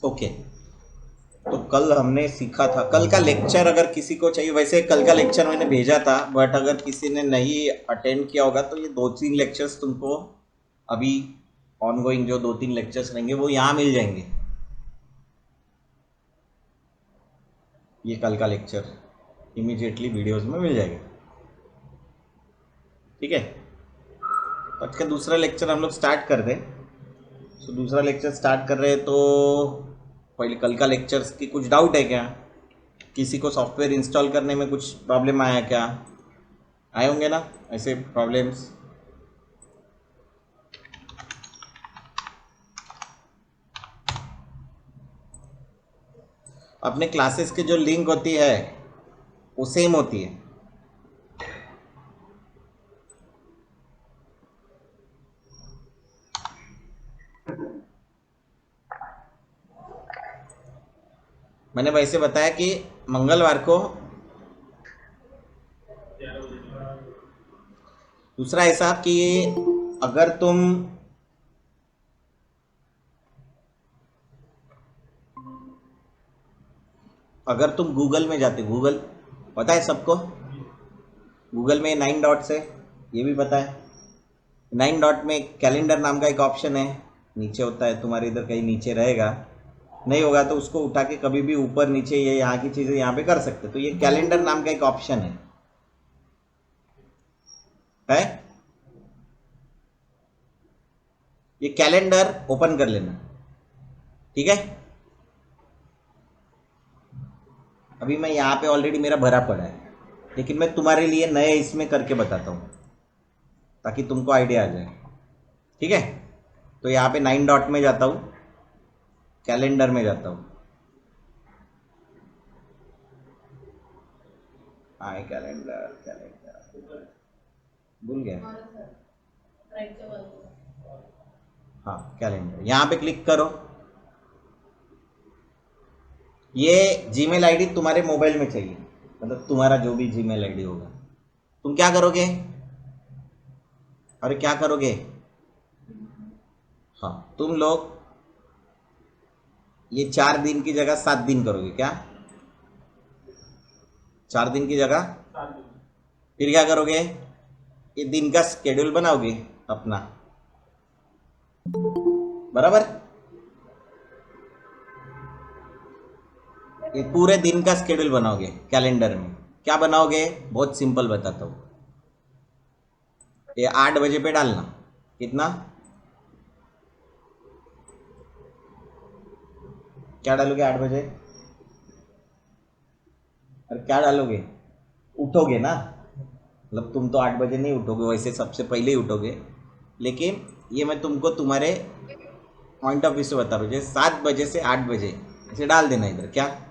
Okay, तो कल हमने सीखा था, कल का लेक्चर अगर किसी को चाहिए, वैसे कल का लेक्चर मैंने भेजा था, बट अगर किसी ने नहीं अटेंड किया होगा तो ये 2-3 लेक्चर्स तुमको अभी ऑनगोइंग जो 2-3 लेक्चर्स रहेंगे वो यहाँ मिल जाएंगे। ये कल का लेक्चर इमीडिएटली वीडियोस में मिल जाएगा। ठीक है, तो आज का दूसरा लेक्चर हम लोग स्टार्ट कर दें। तो दूसरा लेक्चर स्टार्ट कर रहे हैं तो पहले कल का लेक्चर्स की कुछ डाउट है क्या? किसी को सॉफ्टवेयर इंस्टॉल करने में कुछ प्रॉब्लम आया क्या? आए होंगे ना ऐसे प्रॉब्लम्स। अपने क्लासेस की जो लिंक होती है वो सेम होती है। मैंने वैसे बताया कि मंगलवार को, दूसरा ऐसा कि अगर तुम गूगल में जाते, गूगल पता है सबको, गूगल में 9 डॉट्स है, ये भी पता है। 9 डॉट में कैलेंडर नाम का एक ऑप्शन है, नीचे होता है तुम्हारे इधर कहीं नीचे रहेगा, नहीं होगा तो उसको उठा के कभी भी ऊपर नीचे ये यहाँ की चीज़ें यहाँ पे कर सकते। तो ये कैलेंडर नाम का एक ऑप्शन है, ये कैलेंडर ओपन कर लेना। ठीक है, अभी मैं यहाँ पे ऑलरेडी मेरा भरा पड़ा है, लेकिन मैं तुम्हारे लिए नए इसमें करके बताता हूँ ताकि तुमको आइडिया आ जाए। ठीक है, तो यहाँ पे 9 डॉट में जाता हूँ, कैलेंडर में जाता हूँ। आए कैलेंडर, कैलेंडर भूल गया। हाँ कैलेंडर, यहाँ पे क्लिक करो। ये जीमेल आईडी तुम्हारे मोबाइल में चाहिए, मतलब तुम्हारा जो भी जीमेल आईडी होगा। तुम क्या करोगे? अरे क्या करोगे? हाँ, तुम लोग ये 4 दिन की जगह 7 दिन करोगे क्या? 4 दिन की जगह फिर क्या करोगे? ये दिन का स्केड्यूल बनाओगे अपना, बराबर। ये पूरे दिन का स्केड्यूल बनाओगे कैलेंडर में। क्या बनाओगे? बहुत सिंपल बताता हूँ। ये 8 बजे पे डालना। कितना? क्या डालोगे 8 बजे? और क्या डालोगे? उठोगे ना, मतलब तुम तो 8 बजे नहीं उठोगे, वैसे सबसे पहले ही उठोगे, लेकिन ये मैं तुमको तुम्हारे पॉइंट ऑफ व्यू से बता रहा हूँ। जैसे 7 बजे से 8 बजे ऐसे डाल देना इधर। क्या?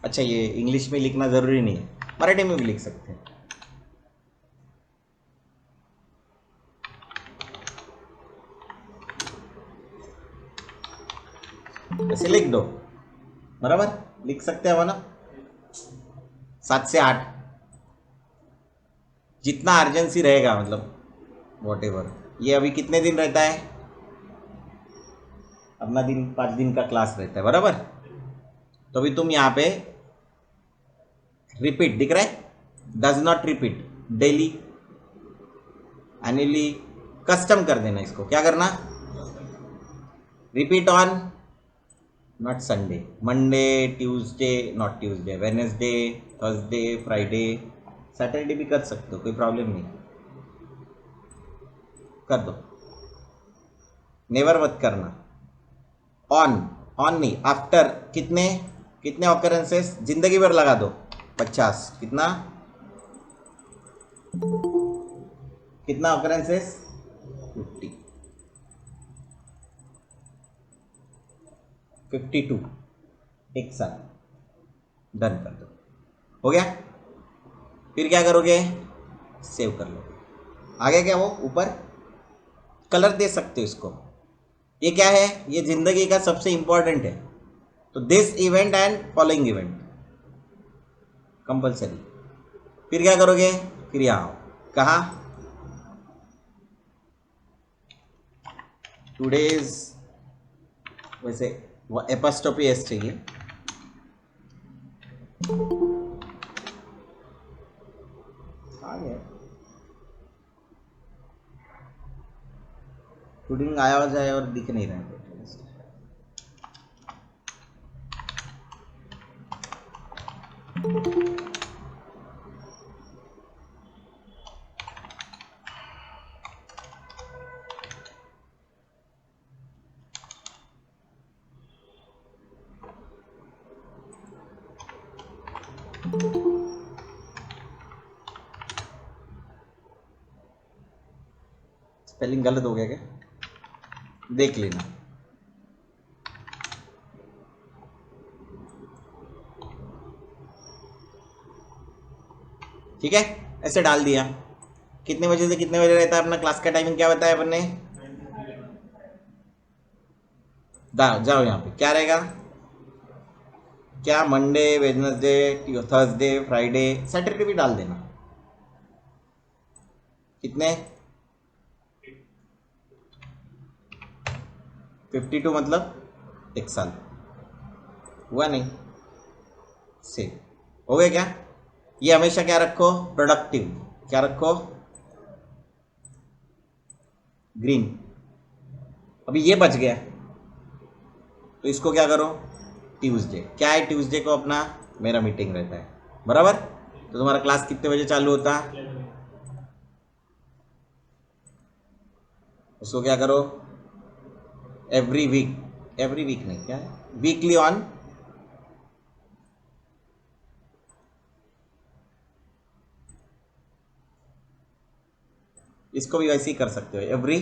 अच्छा, ये इंग्लिश में लिखना ज़रूरी नहीं है, मराठी में भी लिख सकते हैं। ऐसे लिख दो, बराबर। लिख सकते हैं ना, 7 से 8, जितना अर्जेंसी रहेगा, मतलब वॉट एवर। ये अभी कितने दिन रहता है अपना? दिन 5 दिन का क्लास रहता है, बराबर। तो अभी तुम यहाँ पे रिपीट दिख रहा है, does not repeat, daily, annually, custom कर देना इसको। क्या करना? Repeat on not Sunday, Monday, Tuesday not Tuesday, Wednesday, Thursday, Friday, Saturday भी कर सकते हो, कोई प्रॉब्लम नहीं, कर दो। नेवर मत करना। ऑन, ऑन नहीं, आफ्टर। कितने कितने ऑकरेंसेस जिंदगी भर लगा दो? 50। कितना? कितना ऑकरेंसेस? 50, 52। 1 साल, डन कर दो, हो गया। फिर क्या करोगे, सेव कर लो। आ गया क्या वो ऊपर, कलर दे सकते हो इसको। ये क्या है, ये जिंदगी का सबसे इंपॉर्टेंट है। तो this event and following event compulsory. फिर क्या करोगे, फिर यहाँ आओ, कहाँ, टूडेज, वैसे वो एपस्टोपी एस चाहिए, आ गया। टूडिंग आया जाए और दिख नहीं रहा है। स्पेलिंग गलत हो गया क्या, देख लेना। ठीक है, ऐसे डाल दिया। कितने बजे से कितने बजे रहता है अपना क्लास का टाइमिंग, क्या बताया अपन ने, जाओ यहाँ पे क्या रहेगा, क्या Monday, Wednesday, Thursday, Friday, Saturday भी डाल देना। कितने, 52 मतलब 1 साल हुआ नहीं, सेव हो गया क्या। ये हमेशा क्या रखो, प्रोडक्टिव, क्या रखो, ग्रीन। अभी ये बच गया तो इसको क्या करो, ट्यूसडे। क्या है ट्यूसडे को अपना, मेरा मीटिंग रहता है, बराबर। तो तुम्हारा क्लास कितने बजे चालू होता है, उसको क्या करो, एवरी वीक, एवरी वीक नहीं, क्या है, वीकली ऑन, इसको भी वैसे ही कर सकते हो, एवरी,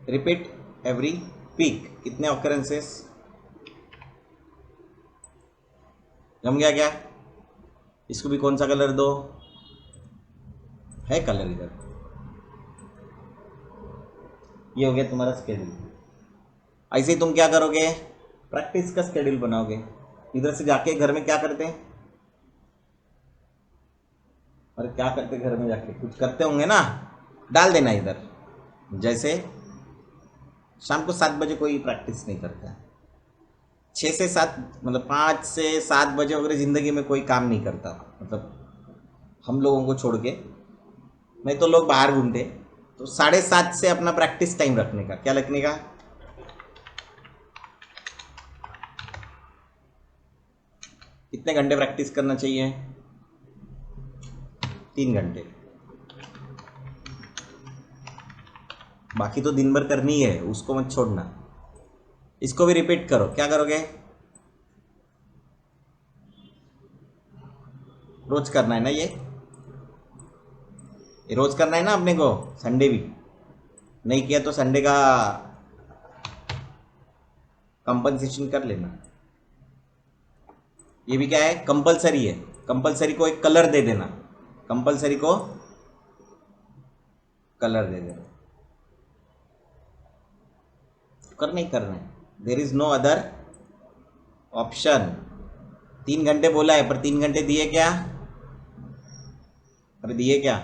रिपीट एवरी वीक। कितने ऑकरेंसेस, जम गया क्या। इसको भी कौन सा कलर दो, है कलर इधर, ये हो गया तुम्हारा स्केड्यूल। ऐसे ही तुम क्या करोगे, प्रैक्टिस का स्केड्यूल बनाओगे। इधर से जाके घर में क्या करते हैं, अरे क्या करते घर में जाके, कुछ करते होंगे ना, डाल देना इधर। जैसे शाम को 7 बजे कोई प्रैक्टिस नहीं करता है, 6 से 7 मतलब 5 से 7 बजे वगैरह ज़िंदगी में कोई काम नहीं करता, मतलब हम लोगों को छोड़ के, नहीं तो लोग बाहर घूमते। तो 7:30 से अपना प्रैक्टिस टाइम रखने का, क्या रखने का, कितने घंटे प्रैक्टिस करना चाहिए, 3 घंटे। बाकी तो दिन भर करनी है, उसको मत छोड़ना। इसको भी रिपीट करो, क्या करोगे, रोज करना है ना, ये रोज करना है ना अपने को, संडे भी नहीं किया तो संडे का कंपनसेशन कर लेना। ये भी क्या है, कंपलसरी है, कंपलसरी को एक कलर दे देना, कंपलसरी को कलर दे देना, करना ही करना है, there is no other option. 3 घंटे बोला है पर 3 घंटे दिए क्या, अरे दिए क्या,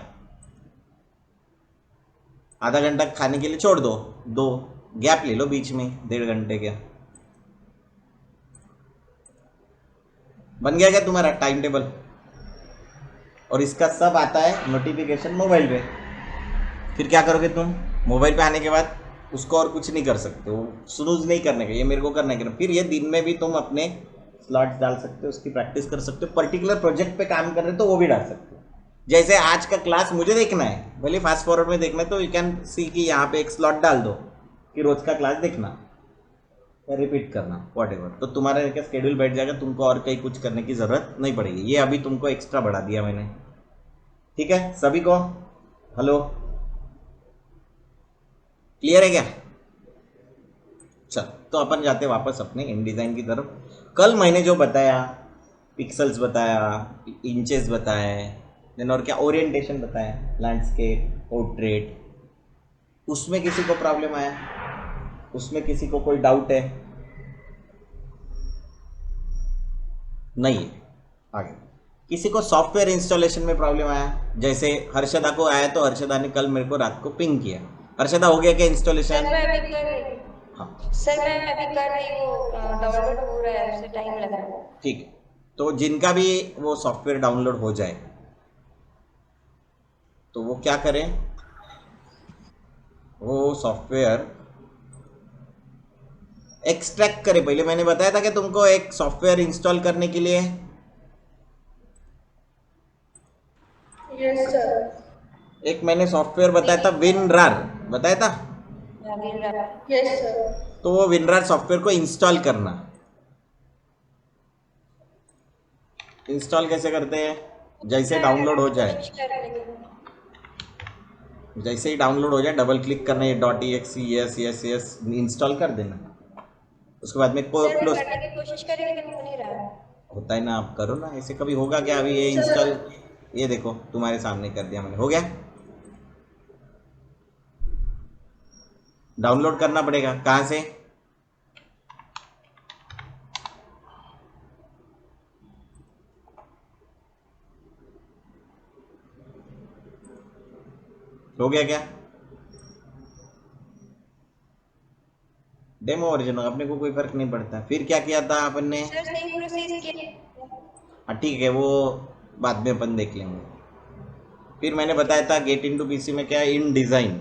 आधा घंटा खाने के लिए छोड़ दो, 2 गैप ले लो बीच में, 1.5 घंटे क्या, बन गया क्या तुम्हारा टाइम टेबल। और इसका सब आता है नोटिफिकेशन मोबाइल पे। फिर क्या करोगे तुम, मोबाइल पे आने के बाद उसको और कुछ नहीं कर सकते हो, स्नूज नहीं करने का, ये मेरे को करना है। फिर ये दिन में भी तुम अपने स्लॉट्स डाल सकते हो, उसकी प्रैक्टिस कर सकते हो, पर्टिकुलर प्रोजेक्ट पे काम कर रहे हो तो वो भी डाल सकते हो। जैसे आज का क्लास मुझे देखना है, भले फास्ट फॉरवर्ड में देखना है तो यू कैन सी कि यहाँ पे एक स्लॉट डाल दो कि रोज का क्लास देखना या रिपीट करना, वॉट एवर। तो तुम्हारा क्या स्केड्यूल बैठ जाएगा, तुमको और कहीं कुछ करने की ज़रूरत नहीं पड़ेगी। ये अभी तुमको एक्स्ट्रा बढ़ा दिया मैंने, ठीक है सभी को, हेलो, क्लियर है क्या। चल, तो अपन जाते वापस अपने इन डिज़ाइन की तरफ। कल मैंने जो बताया, पिक्सल्स बताया, इंचेस बताए, देन और क्या ओरिएंटेशन बताया, लैंडस्केप, पोर्ट्रेट, उसमें किसी को प्रॉब्लम आया? उसमें किसी को कोई डाउट है? नहीं है। आगे किसी को सॉफ्टवेयर इंस्टॉलेशन में प्रॉब्लम आया? जैसे हर्षदा को आया, तो हर्षदा ने कल मेरे को रात को पिंग किया। हर्षदा हो गया क्या इंस्टॉलेशन? सर मैं अभी कर रही हूँ। हाँ, सर मैं अभी कर रही हूँ, डाउनलोड हो रहा है, उसे टाइम लग रहा है। ठीक है। तो जिनका भी वो सॉफ्टवेयर डाउनलोड हो जाए तो वो क्या करें, वो सॉफ्टवेयर एक्सट्रैक्ट करें। पहले मैंने बताया था कि तुमको एक सॉफ्टवेयर इंस्टॉल करने के लिए यस सर। एक मैंने सॉफ्टवेयर बताया था, विनरार बताया था। Yes sir. तो वो विनरार सॉफ्टवेयर को इंस्टॉल करना। इंस्टॉल कैसे करते हैं? जैसे डाउनलोड हो जाए, कोशिश कर रही हूँ। जैसे ही डाउनलोड हो जाए डबल क्लिक करना, ये dot E x, yes yes yes, install कर देना। उसके बाद में सर मैं क्लोज। करने की कोशिश करी लेकिन हो नहीं रहा है। होता है ना, आप करो ना, ऐसे कभी होगा क्या? अभी ये इंस्टॉल, ये देखो तुम्हारे सामने कर दिया मैंने, हो गया। डाउनलोड करना पड़ेगा, कहाँ से? हो गया क्या? डेमो वर्जन हो, अपने को कोई फर्क नहीं पड़ता। फिर क्या किया था अपन ने? सर सेम प्रोसेस किया। हाँ ठीक है, वो बाद में अपन देख लेंगे। फिर मैंने बताया था गेट इनटू पीसी में क्या है, इन डिज़ाइन।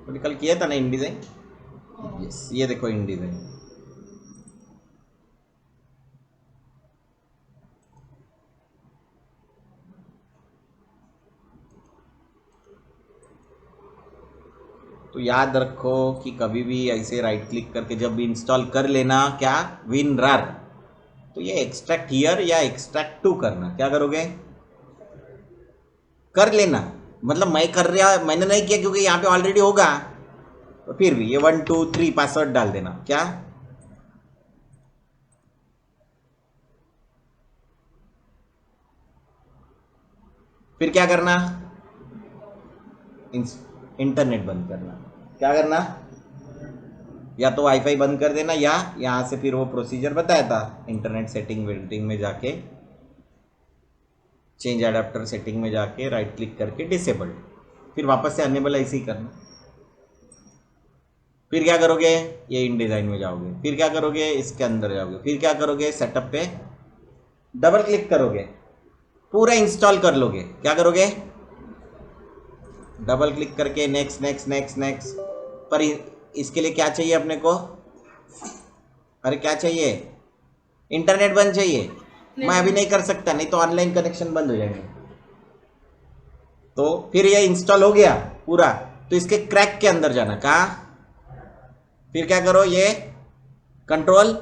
तो कल किया था ना इन डिज़ाइन। यस, ये देखो इन डिज़ाइन। तो याद रखो कि कभी भी ऐसे राइट क्लिक करके जब भी इंस्टॉल कर लेना, क्या, विनरार, तो ये एक्सट्रैक्ट हियर या एक्सट्रैक्ट टू करना। क्या करोगे? कर लेना। मतलब मैं कर रहा, मैंने नहीं किया क्योंकि यहाँ पे ऑलरेडी होगा। तो फिर भी ये 1 2 3 पासवर्ड डाल देना। क्या? फिर क्या करना? इंटरनेट बंद करना। क्या करना? या तो वाईफाई बंद कर देना, या यहाँ से फिर वो प्रोसीजर बताया था, इंटरनेट सेटिंग वेटिंग में जाके, चेंज अडेप्टर सेटिंग में जाके राइट क्लिक करके डिसेबल, फिर वापस से अनेबल ऐसे ही करना। फिर क्या करोगे? ये इन डिज़ाइन में जाओगे, फिर क्या करोगे? इसके अंदर जाओगे, फिर क्या करोगे? सेटअप पे डबल क्लिक करोगे, पूरा इंस्टॉल कर लोगे। क्या करोगे? डबल क्लिक करके नेक्स्ट नेक्स्ट नेक्स्ट नेक्स्ट। पर इसके लिए क्या चाहिए अपने को? अरे क्या चाहिए? इंटरनेट बंद चाहिए। मैं अभी नहीं कर सकता, नहीं तो ऑनलाइन कनेक्शन बंद हो जाएंगे। तो फिर ये इंस्टॉल हो गया पूरा, तो इसके क्रैक के अंदर जाना। कहाँ? फिर क्या करो? ये कंट्रोल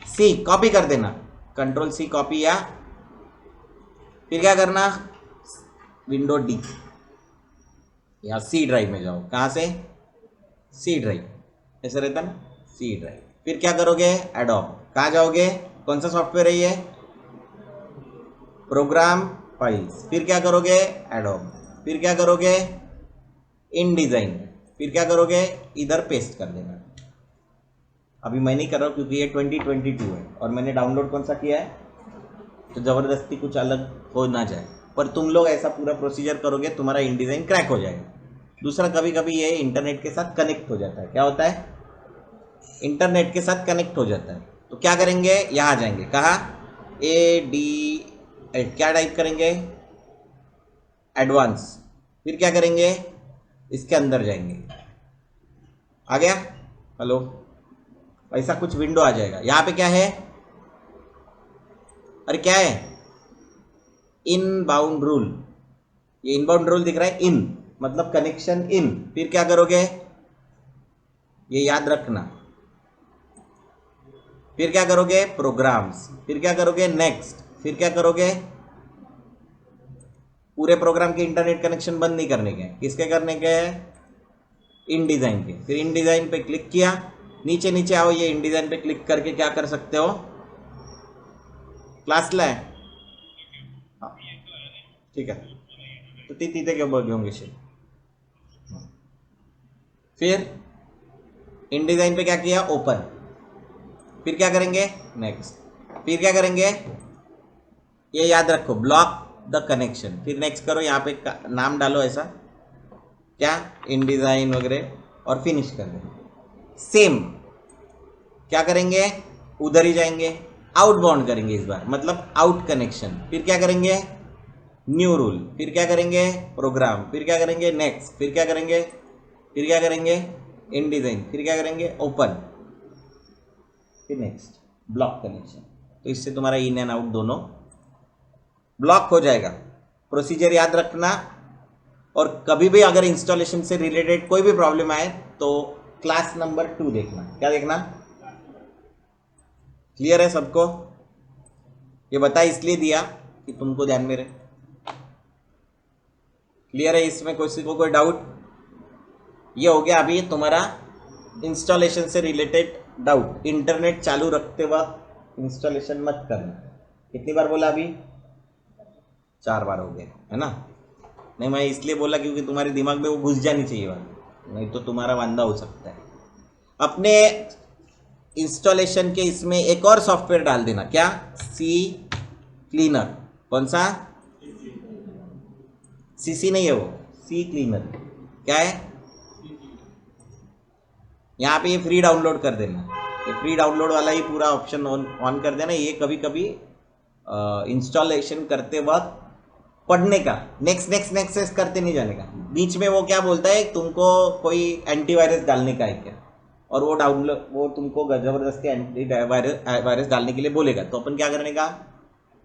सी कॉपी कर देना, कंट्रोल सी कॉपी। या फिर क्या करना? विंडो डी या सी ड्राइव में जाओ। कहाँ से? सी ड्राइव, ऐसे रहता ना, सी ड्राइव। फिर क्या करोगे? एडोब। कहाँ जाओगे? कौन सा सॉफ्टवेयर है ये? Program files. फिर क्या करोगे? एडोब। फिर क्या करोगे? इन डिज़ाइन। फिर क्या करोगे? इधर पेस्ट कर देना। अभी मैं नहीं कर रहा हूँ क्योंकि ये 2022 है और मैंने डाउनलोड कौन सा किया है, तो ज़बरदस्ती कुछ अलग हो ना जाए। पर तुम लोग ऐसा पूरा प्रोसीजर करोगे, तुम्हारा इन डिज़ाइन क्रैक हो जाएगा। दूसरा, कभी कभी ये इंटरनेट के साथ कनेक्ट हो जाता है। क्या होता है? इंटरनेट के साथ कनेक्ट हो जाता है। तो क्या करेंगे? यहाँ जाएंगे, कहाँ? क्या टाइप करेंगे? एडवांस। फिर क्या करेंगे? इसके अंदर जाएंगे। आ गया? हेलो? ऐसा कुछ विंडो आ जाएगा। यहाँ पे क्या है? अरे क्या है? इन बाउंड रूल। ये इन बाउंड रूल दिख रहा है, इन मतलब कनेक्शन इन। फिर क्या करोगे? ये याद रखना। फिर क्या करोगे? प्रोग्राम्स। फिर क्या करोगे? नेक्स्ट। फिर क्या करोगे? पूरे प्रोग्राम के इंटरनेट कनेक्शन बंद नहीं करने के हैं, किसके करने के हैं? इन डिज़ाइन के। फिर इन डिज़ाइन पे क्लिक किया, नीचे नीचे आओ, ये इन डिज़ाइन पे क्लिक करके क्या कर सकते हो? क्लास लाए, हाँ ठीक है, तो तीते के बोल होंगे शिव। फिर इन डिज़ाइन पे क्या किया? ओपन। फिर क्या करेंगे? नेक्स्ट। फिर क्या करेंगे? ये याद रखो, ब्लॉक द कनेक्शन। फिर नेक्स्ट करो, यहाँ पे नाम डालो ऐसा क्या, इन डिज़ाइन वगैरह, और फिनिश कर दो। सेम क्या करेंगे? उधर ही जाएंगे, आउटबाउंड करेंगे इस बार, मतलब आउट कनेक्शन। फिर क्या करेंगे? New rule. फिर क्या करेंगे? प्रोग्राम। फिर क्या करेंगे? नेक्स्ट। फिर क्या करेंगे? फिर क्या करेंगे? इन डिज़ाइन। फिर क्या करेंगे? ओपन। फिर नेक्स्ट, ब्लॉक कनेक्शन। तो इससे तुम्हारा इन एंड आउट दोनों ब्लॉक हो जाएगा। प्रोसीजर याद रखना, और कभी भी अगर इंस्टॉलेशन से रिलेटेड कोई भी प्रॉब्लम आए तो क्लास नंबर 2 देखना। क्या देखना? क्लियर है सबको? ये बता इसलिए दिया कि तुमको ध्यान में रहे। क्लियर है? इसमें किसी को कोई डाउट? ये हो गया अभी तुम्हारा इंस्टॉलेशन से रिलेटेड डाउट। इंटरनेट चालू रखते वक्त इंस्टॉलेशन मत करना। कितनी बार बोला अभी? 4 बार हो गए, है ना? नहीं, मैं इसलिए बोला क्योंकि तुम्हारे दिमाग में वो घुस जानी चाहिए बात, नहीं तो तुम्हारा वांदा हो सकता है। अपने इंस्टॉलेशन के इसमें एक और सॉफ्टवेयर डाल देना। क्या? सी क्लीनर। कौन सा? सीसी नहीं है वो, सी क्लीनर। क्या है? यहाँ पे ये फ्री डाउनलोड कर देना, ये फ्री डाउनलोड वाला ही पूरा ऑप्शन ऑन कर देना। ये कभी कभी इंस्टॉलेशन करते वक्त पढ़ने का, नेक्स्ट नेक्स्ट नेक्स्ट करते नहीं जाने का। बीच में वो क्या बोलता है, तुमको कोई एंटीवायरस डालने का है क्या, और वो डाउनलोड, वो तुमको ज़बरदस्ती एंटीवायरस डालने के लिए बोलेगा, तो अपन क्या करने का?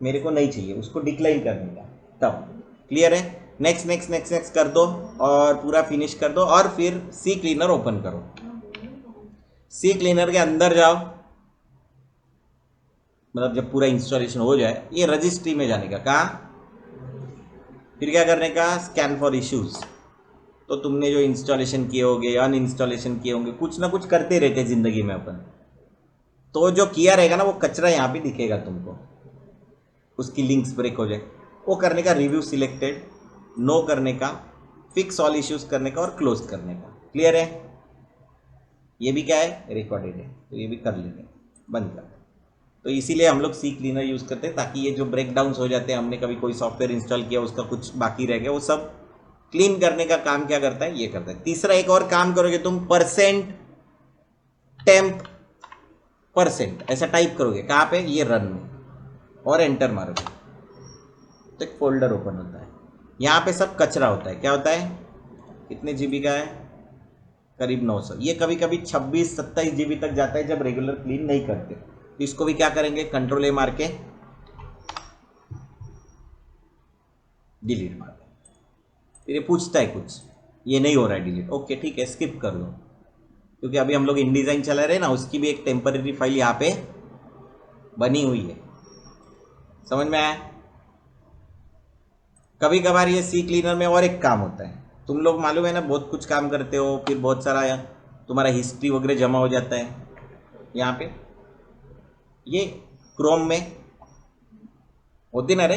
मेरे को नहीं चाहिए, उसको डिक्लाइन करने का। तब क्लियर है? नेक्स्ट नेक्स्ट नेक्स्ट नेक्स्ट कर दो और पूरा फिनिश कर दो, और फिर सी क्लीनर ओपन करो। सी क्लीनर के अंदर जाओ, मतलब जब पूरा इंस्टॉलेशन हो जाए, ये रजिस्ट्री में जाने का। कहाँ? फिर क्या करने का? Scan for issues. तो तुमने जो इंस्टॉलेशन किए होंगे, अन इंस्टॉलेशन किए होंगे, कुछ ना कुछ करते रहते जिंदगी में अपन, तो जो किया रहेगा ना वो कचरा यहाँ पे दिखेगा तुमको, उसकी लिंक्स ब्रेक हो जाए, वो करने का। रिव्यू सिलेक्टेड, नो करने का, फिक्स ऑल इश्यूज करने का, और क्लोज करने का। क्लियर है? ये भी क्या है? रिकॉर्डेड है, तो ये भी कर लेंगे, बंद कर। तो इसीलिए हम लोग सी क्लीनर यूज़ करते हैं, ताकि ये जो ब्रेक डाउन्स हो जाते हैं, हमने कभी कोई सॉफ्टवेयर इंस्टॉल किया, उसका कुछ बाकी रह गया, वो सब क्लीन करने का काम क्या करता है? ये करता है। तीसरा एक और काम करोगे तुम, परसेंट टेम्प परसेंट, ऐसा टाइप करोगे। कहाँ पे? ये रन में, और एंटर मारोगे तो एक फोल्डर ओपन होता है। यहाँ पे सब कचरा होता है। क्या होता है? कितने जीबी का है? करीब 900। ये कभी कभी 26-27 जीबी तक जाता है जब रेगुलर क्लीन नहीं करते। तो इसको भी क्या करेंगे? कंट्रोल ए मार के डिलीट मार दो। फिर ये पूछता है कुछ, ये नहीं हो रहा है डिलीट, ओके ठीक है, स्किप कर दो, क्योंकि अभी हम लोग इन डिज़ाइन चला रहे हैं ना, उसकी भी एक टेम्पररी फाइल यहाँ पे बनी हुई है। समझ में आया? कभी कभार ये सी क्लीनर में और एक काम होता है, तुम लोग मालूम है ना, बहुत कुछ काम करते हो, फिर बहुत सारा तुम्हारा हिस्ट्री वगैरह जमा हो जाता है यहाँ पे। ये क्रोम में होती ना रे,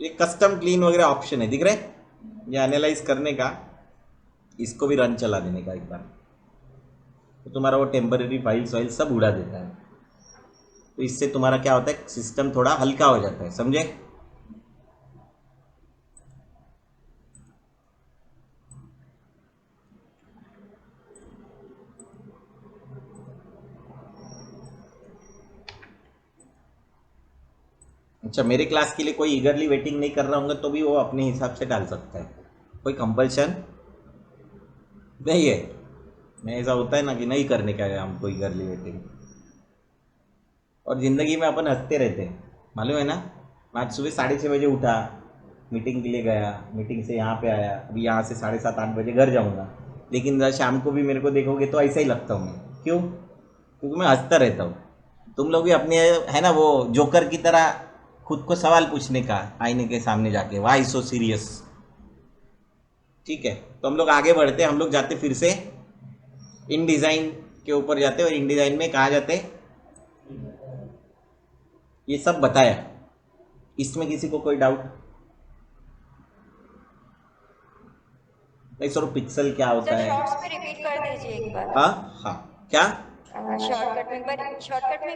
ये कस्टम क्लीन वगैरह ऑप्शन है, दिख रहे? ये एनालाइज करने का, इसको भी रन चला देने का एक बार, तो तुम्हारा वो टेम्पररी फाइल्स वाइल सब उड़ा देता है। तो इससे तुम्हारा क्या होता है, सिस्टम थोड़ा हल्का हो जाता है। समझे? अच्छा, मेरे क्लास के लिए कोई ईगरली वेटिंग नहीं कर रहा होंगे तो भी वो अपने हिसाब से डाल सकता है, कोई कंपल्शन नहीं है। नहीं, ऐसा होता है ना कि नहीं करने का है हमको ईगरली वेटिंग, और ज़िंदगी में अपन हंसते रहते हैं, मालूम है ना। मैं आज सुबह 6:30 बजे उठा, मीटिंग के लिए गया, मीटिंग से यहाँ पे आया, अभी यहाँ से 7:30-8 बजे घर जाऊँगा, लेकिन शाम को भी मेरे को देखोगे तो ऐसा ही लगता हूँ मैं। क्यों? क्योंकि मैं हंसता रहता हूँ। तुम लोग भी अपने, है ना, वो जोकर की तरह खुद को सवाल पूछने का आईने के सामने जाके, वाई सो सीरियस। ठीक है, तो हम लोग आगे बढ़ते, हम लोग जाते फिर से इन डिज़ाइन के ऊपर जाते, और इन डिज़ाइन में कहाँ जाते, ये सब बताया। इसमें किसी को कोई डाउट? भाई सर पिक्सल क्या होता सर है? शॉर्ट्स में रिपीट कर दीजिए एक बार। हाँ हाँ, क्या? शॉर्टकट में एक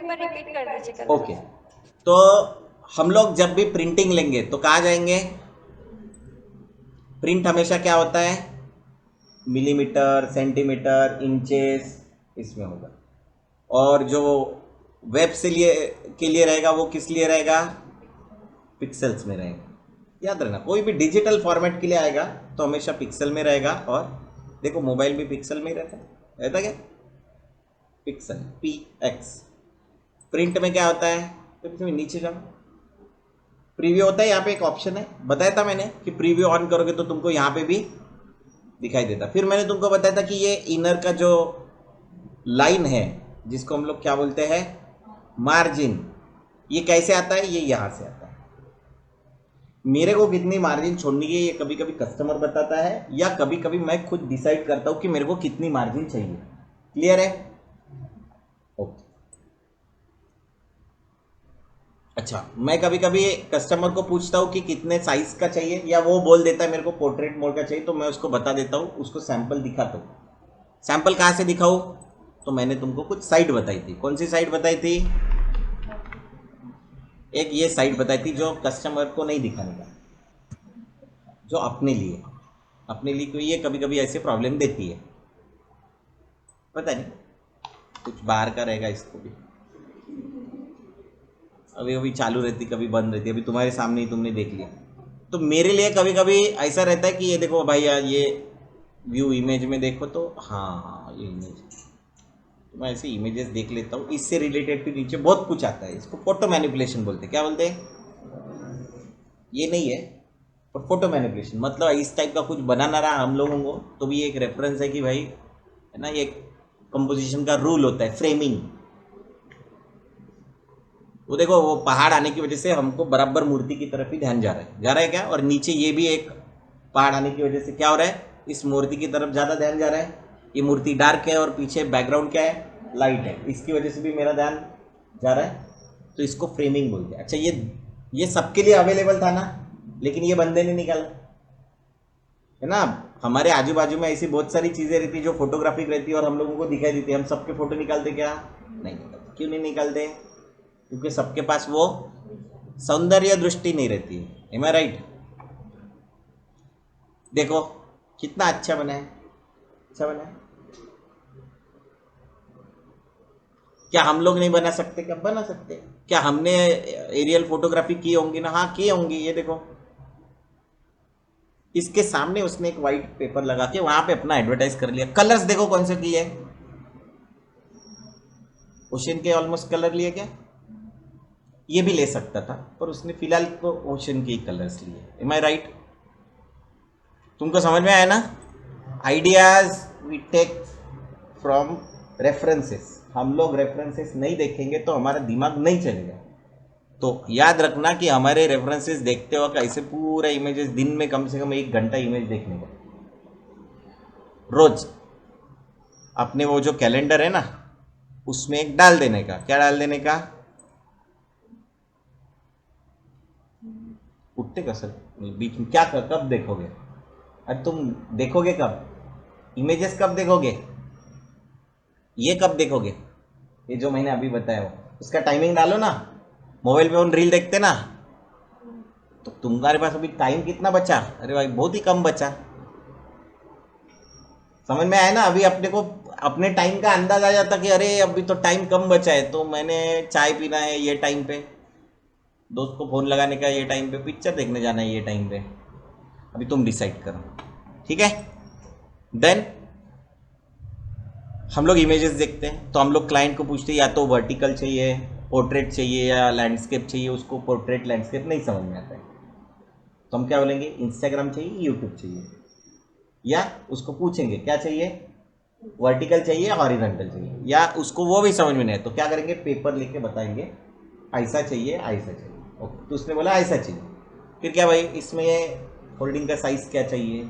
बार रिपीट कर दीजिए कल। ओके, तो हम लोग जब भी प्रिंटिंग लेंगे तो कहाँ जाएंगे? प्रिंट हमेशा क्या होता है? मिलीमीटर, सेंटीमीटर, इंचेस, इसमें होगा। और जो वेब से के लिए रहेगा वो किस लिए रहेगा? पिक्सल्स में रहेगा। याद रखना, कोई भी डिजिटल फॉर्मेट के लिए आएगा तो हमेशा पिक्सल में रहेगा। और देखो मोबाइल भी पिक्सल में ही रहता क्या? Pixel, PX। प्रिंट में क्या होता है? तो इसमें नीचे जाओ, प्रीव्यू होता है, यहाँ पे एक ऑप्शन है, बताया था मैंने कि प्रीव्यू ऑन करोगे तो तुमको यहाँ पे भी दिखाई देता। फिर मैंने तुमको बताया था कि ये इनर का जो लाइन है जिसको हम लोग क्या बोलते हैं, मार्जिन, ये कैसे आता है? ये यहाँ से आता है। मेरे को कितनी मार्जिन छोड़नी है ये कभी कभी कस्टमर बताता है, या कभी कभी मैं खुद डिसाइड करता हूँ कि मेरे को कितनी मार्जिन चाहिए। क्लियर है? ओके। अच्छा, मैं कभी कभी कस्टमर को पूछता हूँ कि कितने साइज का चाहिए, या वो बोल देता है मेरे को पोर्ट्रेट मोड का चाहिए, तो मैं उसको बता देता हूँ, उसको सैंपल दिखाता हूँ। सैंपल कहाँ से दिखाऊँ? तो मैंने तुमको कुछ साइट बताई थी। कौन सी साइट बताई थी? एक ये साइट बताई थी जो कस्टमर को नहीं दिखाने का, जो अपने लिए कोई ये कभी कभी ऐसे प्रॉब्लम देती है, पता नहीं कुछ बाहर का रहेगा। इसको भी अभी अभी चालू रहती, कभी बंद रहती, अभी तुम्हारे सामने ही तुमने देख लिया। तो मेरे लिए कभी कभी ऐसा रहता है कि ये देखो भाई यार, ये व्यू इमेज में देखो तो हाँ ये इमेज, तो मैं ऐसे इमेजेस देख लेता हूँ, इससे रिलेटेड भी नीचे बहुत कुछ आता है। इसको फोटो मैनिपुलेशन बोलते हैं। क्या बोलते हैं? ये नहीं है, पर फोटो मैनिपुलेशन मतलब इस टाइप का कुछ बनाना रहा हम लोगों को, तो भी एक रेफरेंस है कि भाई है ना, ये कंपोजिशन का रूल होता है, फ्रेमिंग। वो देखो, वो पहाड़ आने की वजह से हमको बराबर मूर्ति की तरफ ही ध्यान जा रहा है क्या? और नीचे ये भी एक पहाड़ आने की वजह से क्या हो रहा है, इस मूर्ति की तरफ ज़्यादा ध्यान जा रहा है। ये मूर्ति डार्क है और पीछे बैकग्राउंड क्या है, लाइट है, इसकी वजह से भी मेरा ध्यान जा रहा है, तो इसको फ्रेमिंग बोलते हैं। अच्छा, ये सबके लिए अवेलेबल था ना, लेकिन ये बंदे ने निकाला, है ना। हमारे आजू बाजू में ऐसी बहुत सारी चीज़ें रहती जो फोटोग्राफिक रहती है और हम लोगों को दिखाई देती है। हम सबके फोटो निकालते क्या? नहीं निकालते। क्यों नहीं निकालते? क्योंकि सबके पास वो सौंदर्य दृष्टि नहीं रहती है। M I right? देखो कितना अच्छा बना है, अच्छा बना है। क्या हम लोग नहीं बना सकते? क्या बना सकते? क्या हमने एरियल फोटोग्राफी की होंगी ना? हाँ की होंगी। ये देखो, इसके सामने उसने एक वाइट पेपर लगा के वहां पे अपना एडवर्टाइज कर लिया। कलर्स देखो कौन से किए, ओशन के ऑलमोस्ट कलर लिए क्या? ये भी ले सकता था, पर उसने फिलहाल तो ओशन के कलर्स लिए। Am I right? तुमको समझ में आया ना? Ideas we take from references. हम लोग रेफरेंसेस नहीं देखेंगे तो हमारा दिमाग नहीं चलेगा। तो याद रखना कि हमारे रेफरेंसेस देखते वक्त ऐसे पूरा इमेजेस, दिन में कम से कम 1 घंटा इमेज देखने का रोज। अपने वो जो कैलेंडर है ना, उसमें एक डाल देने का। क्या डाल देने का? उठते का सर बीच में क्या कब देखोगे? अरे तुम देखोगे कब इमेजेस? कब देखोगे? ये कब देखोगे? ये जो मैंने अभी बताया वो, उसका टाइमिंग डालो ना। मोबाइल पे उन रील देखते ना, तो तुम्हारे पास अभी टाइम कितना बचा? अरे भाई बहुत ही कम बचा। समझ में आया ना? अभी अपने को अपने टाइम का अंदाज आ जाता कि अरे अभी तो टाइम कम बचा है, तो मैंने चाय पीना है ये टाइम पे, दोस्त को फ़ोन लगाने का ये टाइम पे, पिक्चर देखने जाना है ये टाइम पे। अभी तुम डिसाइड करो, ठीक है। देन हम लोग इमेजेस देखते हैं, तो हम लोग क्लाइंट को पूछते हैं या तो वर्टिकल चाहिए, पोर्ट्रेट चाहिए, या लैंडस्केप चाहिए। उसको पोर्ट्रेट लैंडस्केप नहीं समझ में आता है, तो हम क्या बोलेंगे? इंस्टाग्राम चाहिए, यूट्यूब चाहिए। या उसको पूछेंगे क्या चाहिए, वर्टिकल चाहिए, हॉरिजॉन्टल चाहिए, या उसको वो भी समझ में नहीं है तो क्या करेंगे? पेपर लेके बताएंगे ऐसा चाहिए, ऐसा चाहिए। ओके, तो उसने बोला ऐसा चाहिए। फिर क्या भाई, इसमें होल्डिंग का साइज क्या चाहिए,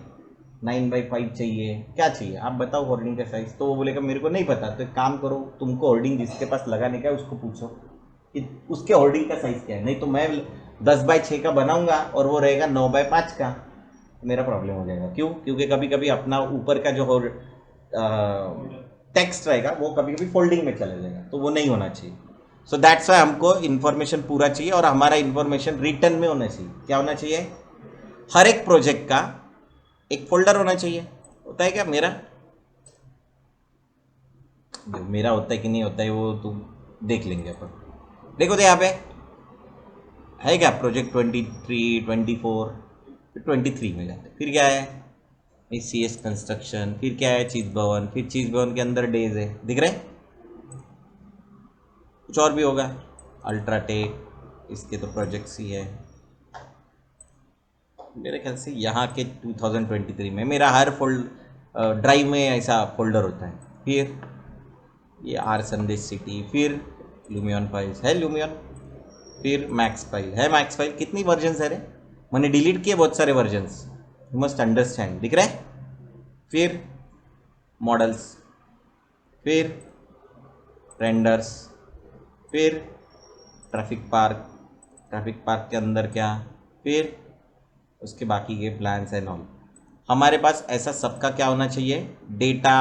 9x5 चाहिए, क्या चाहिए आप बताओ होल्डिंग का साइज। तो वो बोलेगा मेरे को नहीं पता। तो एक काम करो, तुमको होल्डिंग जिसके पास लगाने का है उसको पूछो कि उसके होल्डिंग का साइज क्या है, नहीं तो मैं 10x6 का बनाऊंगा और वो रहेगा 9x5 का, मेरा प्रॉब्लम हो जाएगा। क्यों? क्योंकि कभी कभी अपना ऊपर का जो टेक्स्ट रहेगा वो कभी कभी फोल्डिंग में चला जाएगा, तो वो नहीं होना चाहिए। सो दैट्स वाई हमको इन्फॉर्मेशन पूरा चाहिए और हमारा इन्फॉर्मेशन रिटर्न में होना चाहिए। क्या होना चाहिए? हर एक प्रोजेक्ट का एक फोल्डर होना चाहिए। होता है क्या मेरा? मेरा होता है कि नहीं होता है वो तो देख लेंगे अपन। देखो तो यहाँ पे है क्या, प्रोजेक्ट 23, 24, फिर 23 में जाते, फिर क्या है CS कंस्ट्रक्शन, फिर क्या है चीज भवन, फिर चीज भवन के अंदर डेज है, दिख रहे? कुछ और भी होगा, अल्ट्राटेक, इसके तो प्रोजेक्ट्स ही है। मेरे ख्याल से यहाँ के 2023 में मेरा हर ड्राइव में ऐसा फोल्डर होता है। फिर ये आर संदेश सिटी, फिर लूमियन फाइल्स है लूमियन, फिर मैक्स फाइल है मैक्स फाइल। कितनी वर्जन्स है रे, मैंने डिलीट किए बहुत सारे वर्जन्स, यू मस्ट अंडरस्टैंड। दिख रहा है? फिर मॉडल्स, फिर रेंडर्स, फिर ट्रैफिक पार्क के अंदर क्या, फिर उसके बाकी के प्लान्स एंड ऑल। हमारे पास ऐसा सबका क्या होना चाहिए, डेटा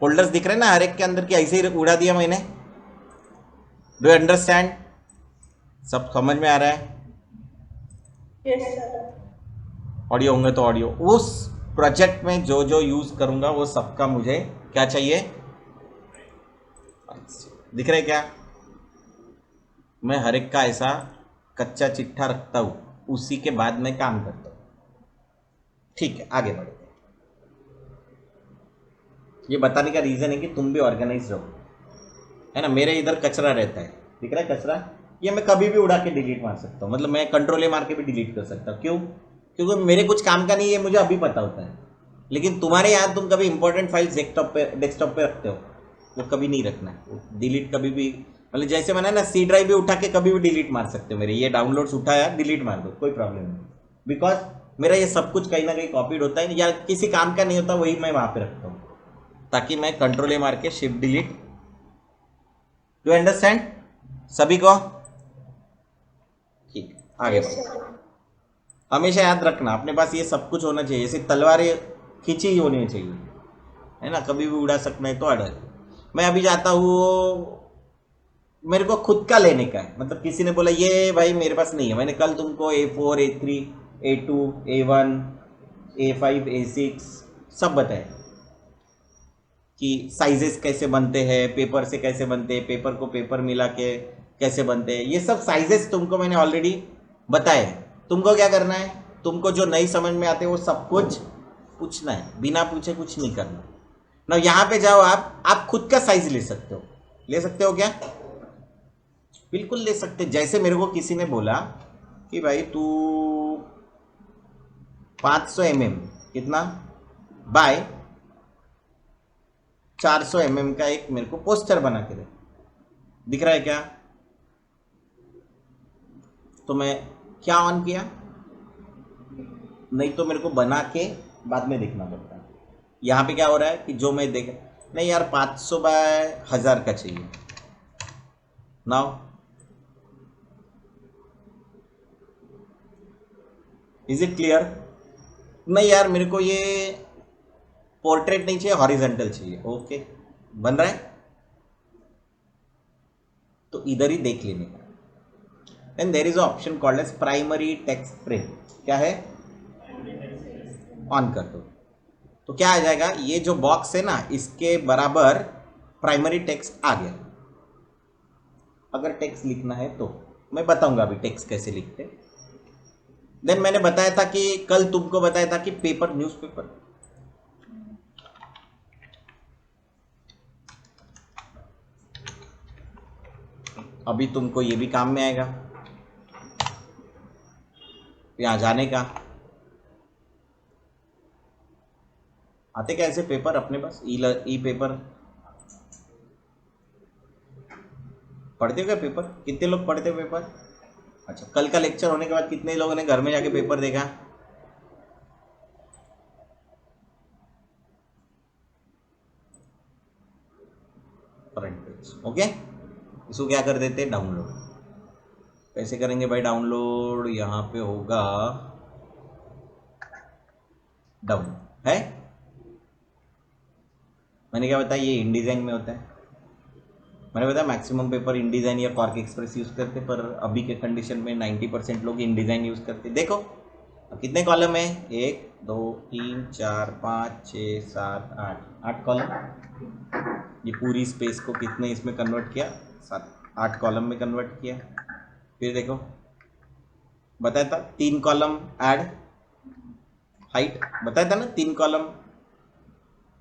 फोल्डर्स दिख रहे हैं ना हर एक के अंदर की, ऐसे ही उड़ा दिया मैंने। Do you understand? सब समझ में आ रहा है? Yes sir. ऑडियो होंगे तो ऑडियो, उस प्रोजेक्ट में जो जो यूज करूंगा वो सबका मुझे क्या चाहिए, दिख रहा है क्या? मैं हर एक का ऐसा कच्चा चिट्ठा रखता हूं, उसी के बाद मैं काम करता हूं। ठीक है, आगे बढ़ते हैं। ये बताने का रीजन है कि तुम भी ऑर्गेनाइज रहो, है ना। मेरे इधर कचरा रहता है, दिख रहा है कचरा, ये मैं कभी भी उड़ा के डिलीट मार सकता हूँ, मतलब मैं कंट्रोल मार के भी डिलीट कर सकता हूँ। क्यों? क्योंकि मेरे कुछ काम का नहीं है, मुझे अभी पता होता है। लेकिन तुम्हारे यहाँ तुम कभी इंपॉर्टेंट फाइल्स डेस्कटॉप पे रखते हो, वो कभी नहीं रखना है, डिलीट कभी भी, मतलब जैसे मैंने ना C ड्राइव भी उठा के कभी भी डिलीट मार सकते हो। मेरे ये डाउनलोड्स उठाया, डिलीट मार दो, कोई प्रॉब्लम नहीं, बिकॉज मेरा ये सब कुछ कहीं ना कहीं कॉपीड होता है या किसी काम का नहीं होता, वही मैं वहां पे रखता हूँ, ताकि मैं कंट्रोल मार के शिफ्ट डिलीट। डू अंडरस्टैंड सभी को? ठीक, आगे यस बढ़ो। सर। हमेशा याद रखना अपने पास ये सब कुछ होना चाहिए, जैसे तलवारें खींची ही होनी चाहिए, है ना, कभी भी उड़ा सकना है तो अड़ा। मैं अभी जाता हूँ, मेरे को खुद का लेने का है, मतलब किसी ने बोला ये भाई मेरे पास नहीं है, मैंने कल तुमको A4, A3, A2, A1, A5, A6 सब बताया कि साइजेस कैसे बनते हैं, पेपर से कैसे बनते हैं, पेपर को पेपर मिला के कैसे बनते हैं, ये सब साइजेस तुमको मैंने ऑलरेडी बताए। तुमको क्या करना है, तुमको जो नहीं समझ में आते वो सब कुछ पूछना है, बिना पूछे कुछ नहीं करना ना। यहाँ पे जाओ, आप खुद का साइज ले सकते हो। ले सकते हो क्या? बिल्कुल ले सकते। जैसे मेरे को किसी ने बोला कि भाई तू 500 mm कितना बाय 400 mm का एक मेरे को पोस्टर बना के दे, दिख रहा है क्या? तो मैं क्या ऑन किया, नहीं तो मेरे को बना के बाद में देखना पड़ता है। यहाँ पे क्या हो रहा है कि जो मैं देख, नहीं यार 500 बाय 1000 का चाहिए। Now is it clear? नहीं यार मेरे को ये पोर्ट्रेट नहीं चाहिए, हॉरिजेंटल चाहिए। ओके, बन रहा है, तो इधर ही देख लेने का। And there is option called as primary text print. क्या है? ऑन कर दो तो क्या आ जाएगा, ये जो बॉक्स है ना इसके बराबर प्राइमरी टेक्स्ट आ गया। अगर टेक्स्ट लिखना है तो मैं बताऊंगा अभी टेक्स्ट कैसे लिखते। देन मैंने बताया था कि कल तुमको बताया था कि पेपर, न्यूज़पेपर, अभी तुमको ये भी काम में आएगा, यहाँ जाने का। आते क्या ऐसे पेपर अपने पास, ई पेपर पढ़ते हो क्या? पेपर कितने लोग पढ़ते हो पेपर? अच्छा, कल का लेक्चर होने के बाद कितने लोगों ने घर में जाके पेपर देखा? Front page, okay. इसको क्या कर देते हैं? डाउनलोड। कैसे करेंगे भाई डाउनलोड? यहाँ पे होगा डाउन है। मैंने क्या बताया, ये इंडिजाइन में होता है। मैंने बताया मैक्सिमम पेपर इंडिजाइन या क्वार्क एक्सप्रेस यूज़ करते, पर अभी के कंडीशन में 90% लोग इंडिजाइन यूज़ करते। देखो अब कितने कॉलम है? 1 2 3 4 5 6 7 8, 8 कॉलम। ये पूरी स्पेस को कितने इसमें कन्वर्ट किया? 7 8 कॉलम में कन्वर्ट किया। फिर देखो बताया था 3 कॉलम ऐड हाइट, बताया था ना 3 कॉलम।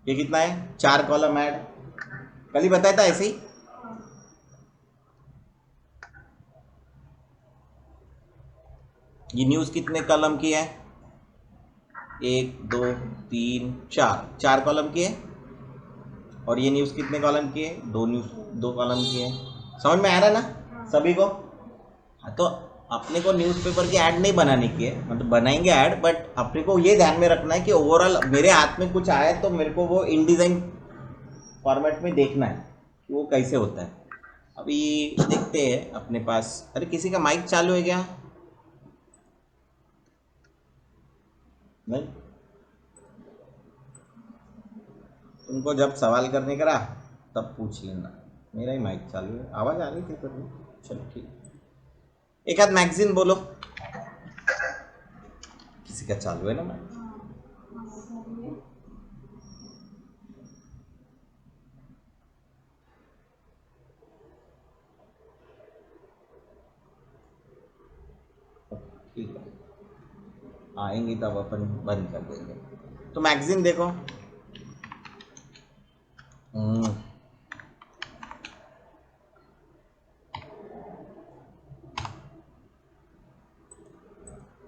ये कितना है? 4 कॉलम ऐड, कल ही बताया था ऐसे ही। ये न्यूज़ कितने कॉलम की है? 1 2 3 4, 4 कॉलम की है। और ये न्यूज़ कितने कॉलम की है? 2 न्यूज़ 2 कॉलम की है। समझ में आ रहा है ना सभी को? हाँ, तो अपने को न्यूज़पेपर की ऐड नहीं बनाने की है, मतलब बनाएंगे ऐड, बट अपने को ये ध्यान में रखना है कि ओवरऑल मेरे हाथ में कुछ आया तो मेरे को वो इनडिज़ाइन फॉर्मेट में देखना है कि वो कैसे होता है। अभी देखते हैं अपने पास। अरे किसी का माइक चालू है क्या? नहीं, तुमको जब सवाल करने का रहा तब पूछ लेना। मेरा ही माइक चालू है, आवाज़ आ रही थी फिर भी। चलो ठीक। एक आध मैगजीन बोलो। किसी का चालू है ना माइक? ठीक है, आएंगी तब अपन बंद कर देंगे। तो मैगजीन देखो। हम्म,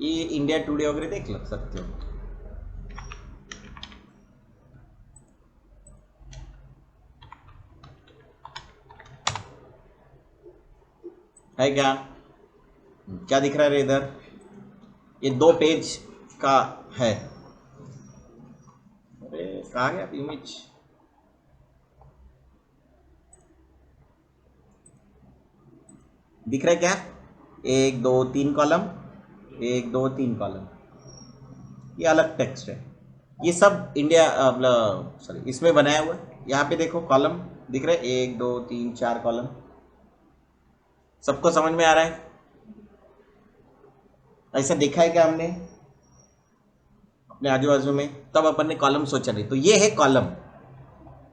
ये इंडिया टुडे वगैरह देख लग सकते हो। है क्या? क्या दिख रहा है रे इधर? ये 2 पेज का है। अरे कहाँ गया इमेज? दिख रहा है क्या? 1 2 3 कॉलम, 1 2 3 कॉलम। ये अलग टेक्स्ट है। ये सब इंडिया मतलब सॉरी इसमें बनाया हुआ है। यहाँ पे देखो कॉलम दिख रहा है, 1 2 3 4 कॉलम। सबको समझ में आ रहा है? ऐसा देखा है क्या हमने अपने आजू बाजू में? तब अपन ने कॉलम सोचा नहीं। तो ये है कॉलम।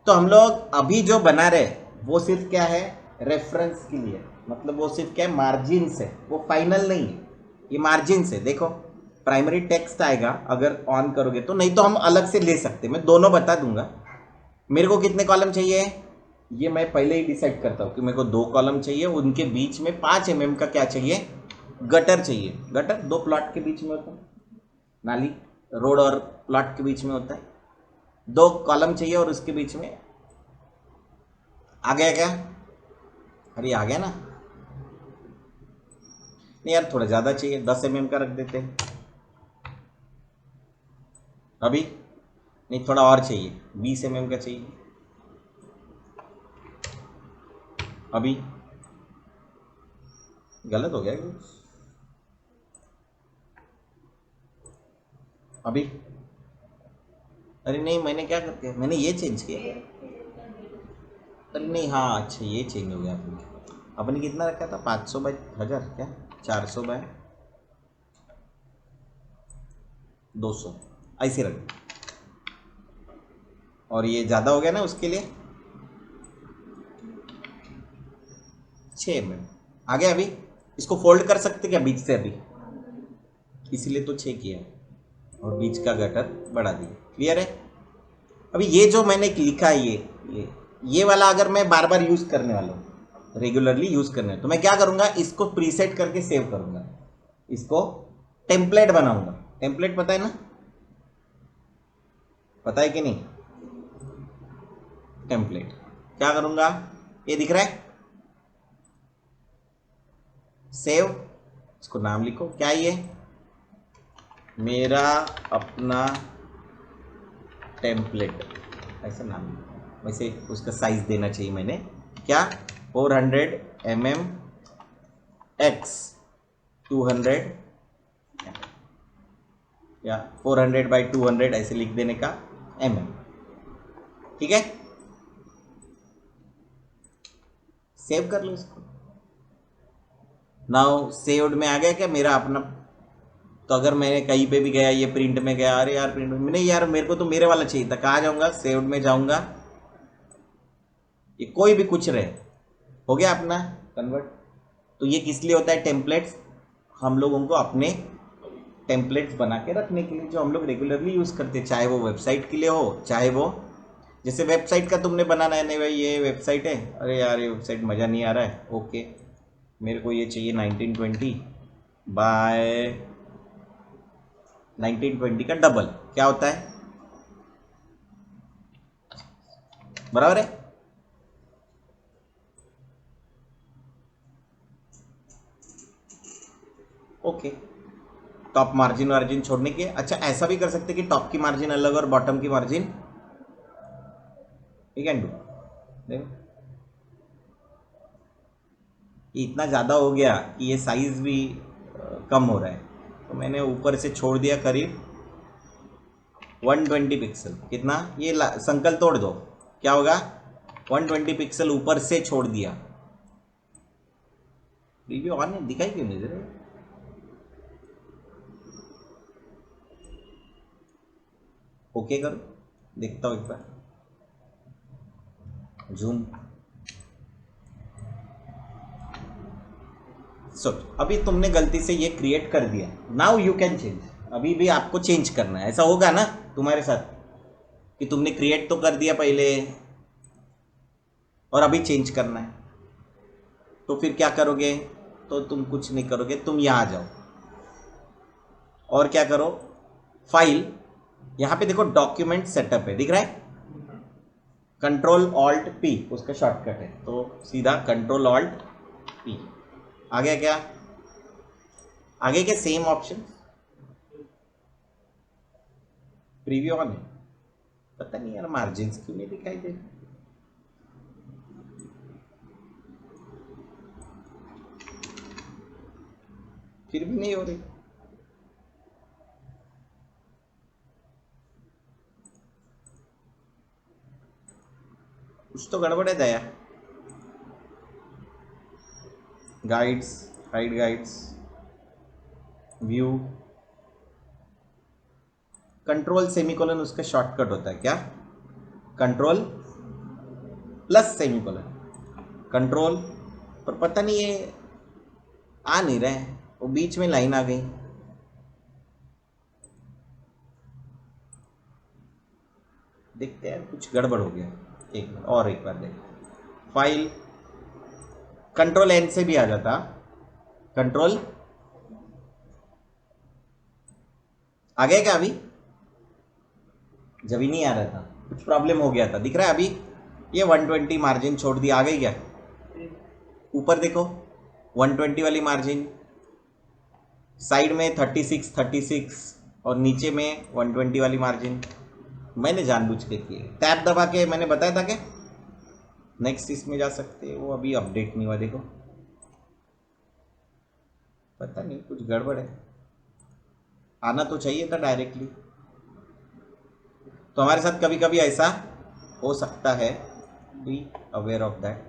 तो हम लोग अभी जो बना रहे वो सिर्फ क्या है? रेफरेंस के लिए। मतलब वो सिर्फ क्या है? मार्जिन से, वो फाइनल नहीं है। ये मार्जिन से देखो प्राइमरी टेक्स्ट आएगा अगर ऑन करोगे तो, नहीं तो हम अलग से ले सकते। मैं दोनों बता दूंगा। मेरे को कितने कॉलम चाहिए ये मैं पहले ही डिसाइड करता हूँ कि मेरे को 2 कॉलम चाहिए, उनके बीच में 5 mm का क्या चाहिए? गटर चाहिए। गटर 2 प्लॉट के बीच में होता है, नाली रोड और प्लॉट के बीच में होता है। 2 कॉलम चाहिए और उसके बीच में आ गया क्या? अरे आ गया ना? नहीं यार थोड़ा ज़्यादा चाहिए, 10 mm का रख देते हैं अभी। नहीं थोड़ा और चाहिए, 20 mm का चाहिए अभी। गलत हो गया कुछ अभी? अरे नहीं मैंने क्या कर दिया? मैंने ये चेंज किया। अरे नहीं हाँ अच्छा ये चेंज हो गया फिर। अपने कितना रखा था? 500 बाई 1000 क्या? 400 बाय 200 ऐसे रख। और ये ज़्यादा हो गया ना उसके लिए 6 mm आ गया अभी। इसको फोल्ड कर सकते क्या बीच से अभी? इसीलिए तो 6 किया और बीच का गटर बढ़ा दिया। क्लियर है? अभी ये जो मैंने लिखा है ये वाला अगर मैं बार बार यूज़ करने वाला हूँ, रेगुलरली यूज़ करने, तो मैं क्या करूँगा? इसको प्रीसेट करके सेव करूँगा। इसको टेम्पलेट बनाऊँगा। टेम्पलेट पता है ना? पता है कि नहीं? टेम्पलेट क्या करूँगा? ये दिख रहा है सेव, इसको नाम लिखो, क्या ये, मेरा अपना टेम्पलेट, ऐसा नाम लिखो। वैसे उसका साइज देना चाहिए मैंने, क्या, 400 mm x 200 या 400/200 ऐसे लिख देने का mm, ठीक है। सेव कर लो इसको। नाउ सेव्ड में आ गया क्या मेरा अपना। तो अगर मैंने कहीं पे भी गया, ये प्रिंट में गया, अरे यार प्रिंट में नहीं यार, मेरे को तो मेरे वाला चाहिए था, कहाँ जाऊंगा, सेव्ड में जाऊंगा, ये कोई भी कुछ रहे, हो गया अपना कन्वर्ट। तो ये किस लिए होता है टेम्पलेट्स, हम लोगों को अपने टेम्पलेट्स बना के रखने के लिए, जो हम लोग रेगुलरली यूज़ करते हैं, चाहे वो वेबसाइट के लिए हो, चाहे वो, जैसे वेबसाइट का तुमने बनाना है, नहीं भाई ये वेबसाइट है, अरे यार ये वेबसाइट मज़ा नहीं आ रहा है, ओके मेरे को ये चाहिए 1920/1920 का डबल, क्या होता है, बराबर है। ओके, टॉप मार्जिन वार्जिन छोड़ने के, अच्छा ऐसा भी कर सकते कि टॉप की मार्जिन अलग और बॉटम की मार्जिन, यू कैन डू। देखो ये इतना ज़्यादा हो गया कि ये साइज़ भी कम हो रहा है, तो मैंने ऊपर से छोड़ दिया करीब 120 पिक्सल, कितना, ये संकल तोड़ दो, क्या होगा, 120 पिक्सल ऊपर से छोड़ दिया। प्रीव्यू ऑन है, दिखाई क्यों नहीं दे रहा, ओके करो, देखता हूँ एक बार, जूम। सो अभी तुमने गलती से ये क्रिएट कर दिया, नाउ यू कैन चेंज, अभी भी आपको चेंज करना है, ऐसा होगा ना तुम्हारे साथ कि तुमने क्रिएट तो कर दिया पहले और अभी चेंज करना है, तो फिर क्या करोगे, तो तुम कुछ नहीं करोगे, तुम यहाँ आ जाओ और क्या करो, फाइल, यहाँ पे देखो डॉक्यूमेंट सेटअप है, दिख रहा है, Ctrl+Alt+P उसका शॉर्टकट है, तो सीधा Ctrl+Alt+P आ गया, क्या आगे के सेम ऑप्शन, प्रीव्यू ऑन है, पता नहीं यार मार्जिन क्यों नहीं दिखाई दे, फिर भी नहीं हो रही, कुछ तो गड़बड़ है Daya. Guides, hide guides, view, control semicolon उसका शॉर्टकट होता है, क्या, Ctrl+सेमीकोलन, कंट्रोल, पर पता नहीं ये आ नहीं रहा है, वो बीच में लाइन आ गई, देखते हैं कुछ गड़बड़ हो गया, एक मिनट और एक बार देख, फाइल, Ctrl+N से भी आ जाता, कंट्रोल आ गया क्या, अभी जब ही नहीं आ रहा था, कुछ प्रॉब्लम हो गया था, दिख रहा है अभी, ये 120 मार्जिन छोड़ दिया, आ गई क्या, ऊपर देखो 120 वाली मार्जिन, साइड में 36 और नीचे में 120 वाली मार्जिन, मैंने जानबूझ के किए, टैब दबा के मैंने बताया था कि नेक्स्ट इसमें जा सकते हैं, वो अभी अपडेट नहीं हुआ, देखो पता नहीं कुछ गड़बड़ है, आना तो चाहिए था डायरेक्टली, तो हमारे साथ कभी कभी ऐसा हो सकता है, बी अवेयर ऑफ दैट,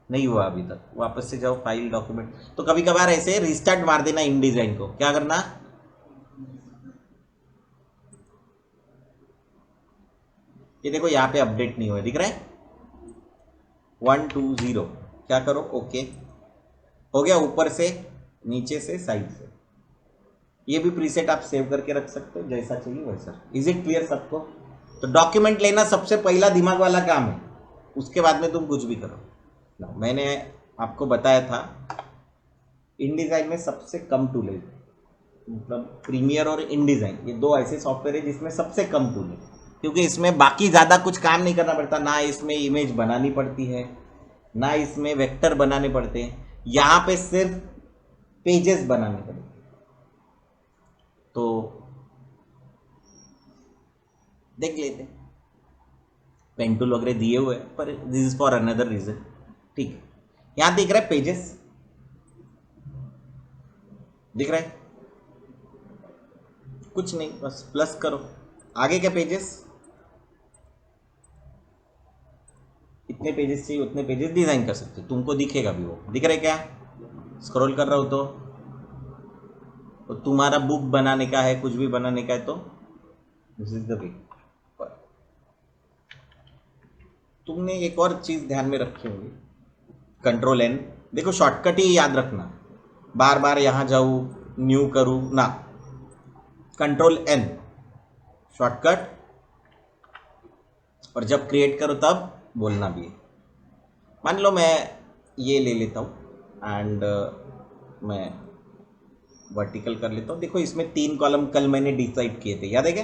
नहीं हुआ अभी तक, वापस से जाओ फाइल डॉक्यूमेंट, तो कभी कभार ऐसे रिस्टार्ट मार देना इन डिजाइन को, क्या करना, ये देखो यहाँ पे अपडेट नहीं हुआ, दिख रहा है 120, क्या करो, ओके हो गया, ऊपर से नीचे से साइड से, ये भी प्रीसेट आप सेव करके रख सकते हो, जैसा चाहिए वैसा। इज इट क्लियर सबको। तो डॉक्यूमेंट लेना सबसे पहला दिमाग वाला काम है, उसके बाद में तुम कुछ भी करो ना। मैंने आपको बताया था इनडिज़ाइन में सबसे कम टूल है, मतलब प्रीमियर और इनडिज़ाइन, ये दो ऐसे सॉफ्टवेयर है जिसमें सबसे कम टूल है, क्योंकि इसमें बाकी ज़्यादा कुछ काम नहीं करना पड़ता, ना इसमें इमेज बनानी पड़ती है, ना इसमें वेक्टर बनाने पड़ते हैं। यहाँ पे सिर्फ पेजेस बनाने पड़ेंगे। तो देख लेते हैं, पेन टूल वगैरह दिए हुए हैं, पर this is for another reason. ठीक है, यहां दिख रहा है पेजेस, दिख रहा है? कुछ नहीं, बस प्लस करो। आगे क्या पेजेस, इतने पेजेस चाहिए उतने पेजेस डिजाइन कर सकते हो, तुमको दिखेगा भी, वो दिख रहा है क्या? स्क्रॉल कर रहा हो तो तुम्हारा बुक बनाने का है, कुछ भी बनाने का है, तो दिस इज द वे। तुमने एक और चीज ध्यान में रखी होगी, कंट्रोल एन। देखो शॉर्टकट ही याद रखना, बार बार यहां जाऊं न्यू करूं ना, कंट्रोल एन शॉर्टकट, और जब क्रिएट करो तब बोलना भी है। मान लो मैं ये ले लेता हूं एंड मैं वर्टिकल कर लेता हूं। देखो इसमें 3 कॉलम कल मैंने डिसाइड किए थे, याद है क्या?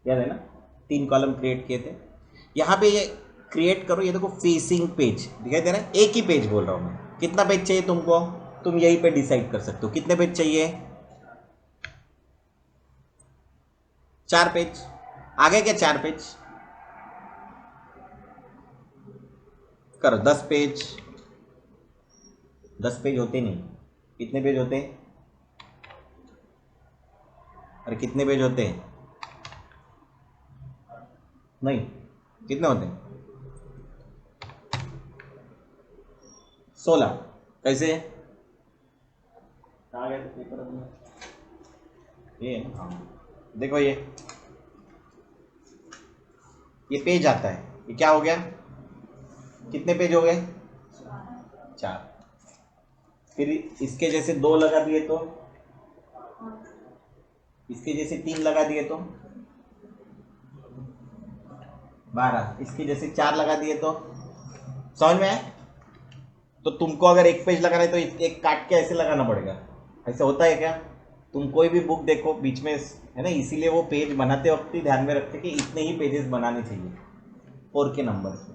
याद है ना, 3 कॉलम क्रिएट किए थे। यहाँ पे ये क्रिएट करो, ये देखो फेसिंग पेज दिखाई दे रहा है, एक ही पेज बोल रहा हूँ मैं। कितना पेज चाहिए तुमको, तुम यहीं पे डिसाइड कर सकते हो कितने पेज चाहिए। 4 पेज। आगे क्या 4 पेज करो, 10 पेज। 10 पेज होते नहीं, कितने पेज होते हैं? अरे कितने पेज होते हैं? नहीं, कितने होते हैं? 16। कैसे? कहाँ गए थे पेपर अपने? ये है ना, हाँ देखो ये पेज आता है, ये क्या हो गया? कितने पेज हो गए? 4। फिर इसके जैसे 2 लगा दिए तो, इसके जैसे 3 लगा दिए तो 12, इसके जैसे 4 लगा दिए तो, समझ में आया? तो तुमको अगर एक पेज लगाना है तो एक काट के ऐसे लगाना पड़ेगा। ऐसा होता है क्या? तुम कोई भी बुक देखो बीच में है ना, इसीलिए वो पेज बनाते वक्त ही ध्यान में रखते कि इतने ही पेजेस बनाने चाहिए 4 के नंबर से।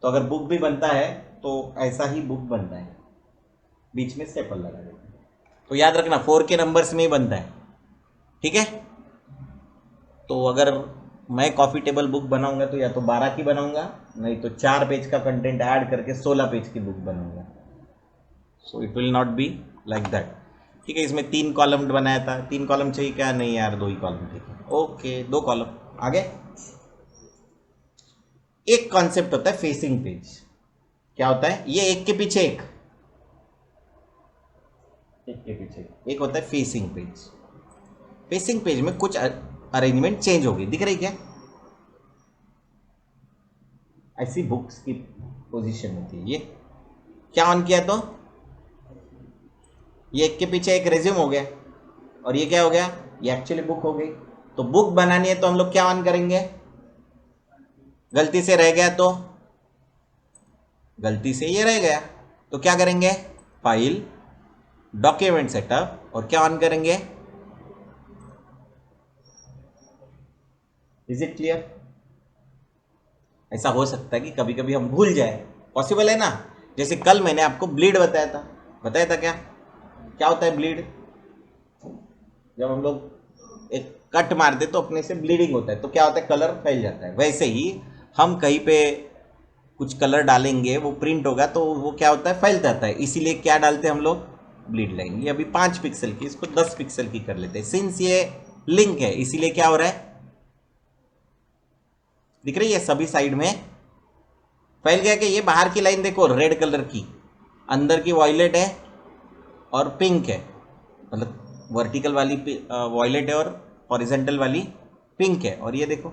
तो अगर बुक भी बनता है तो ऐसा ही बुक बनता है, बीच में स्टेपल लगा देते हैं। तो याद रखना 4 के नंबर्स में ही बनता है, ठीक है? तो अगर मैं कॉफ़ी टेबल बुक बनाऊंगा तो या तो 12 की बनाऊंगा, नहीं तो 4 पेज का कंटेंट ऐड करके 16 पेज की बुक बनाऊंगा। So it will not be like that. ठीक है, इसमें 3 कॉलम बनाया था, 3 कॉलम चाहिए क्या? नहीं यार, 2 ही कॉलम ठीक है, ओके 2 कॉलम। आगे एक कॉन्सेप्ट होता है फेसिंग पेज। क्या होता है ये? एक के पीछे एक, एक के पीछे एक होता है फेसिंग पेज। फेसिंग पेज में कुछ अरेंजमेंट चेंज होगी, दिख रही क्या? ऐसी बुक्स की पोजीशन होती है। ये क्या ऑन किया तो ये एक के पीछे एक रेज्यूम हो गया, और ये क्या हो गया? ये एक्चुअली बुक हो गई। तो बुक बनानी है तो हम लोग क्या ऑन करेंगे? गलती से रह गया तो, गलती से ये रह गया तो क्या करेंगे? फाइल, डॉक्यूमेंट सेटअप, और क्या ऑन करेंगे? Is it clear? ऐसा हो सकता है कि कभी कभी हम भूल जाए, पॉसिबल है ना। जैसे कल मैंने आपको ब्लीड बताया था क्या? क्या होता है ब्लीड? जब हम लोग एक कट मारते तो अपने से ब्लीडिंग होता है, तो क्या होता है? कलर फैल जाता है। वैसे ही हम कहीं पे कुछ कलर डालेंगे, वो प्रिंट होगा तो वो क्या होता है? फैल जाता है। इसीलिए क्या डालते हैं हम लोग? Bleed line. ये अभी 5 पिक्सल की, इसको 10 पिक्सल की कर लेते हैं। सिंस ये लिंक है इसीलिए क्या हो रहा है? दिख रही है सभी साइड में फैल गया। कि ये बाहर की लाइन देखो रेड कलर की, अंदर की वॉयलेट है और पिंक है, मतलब वर्टिकल वाली वॉयलेट है और हॉरिजेंटल वाली पिंक है। और ये देखो,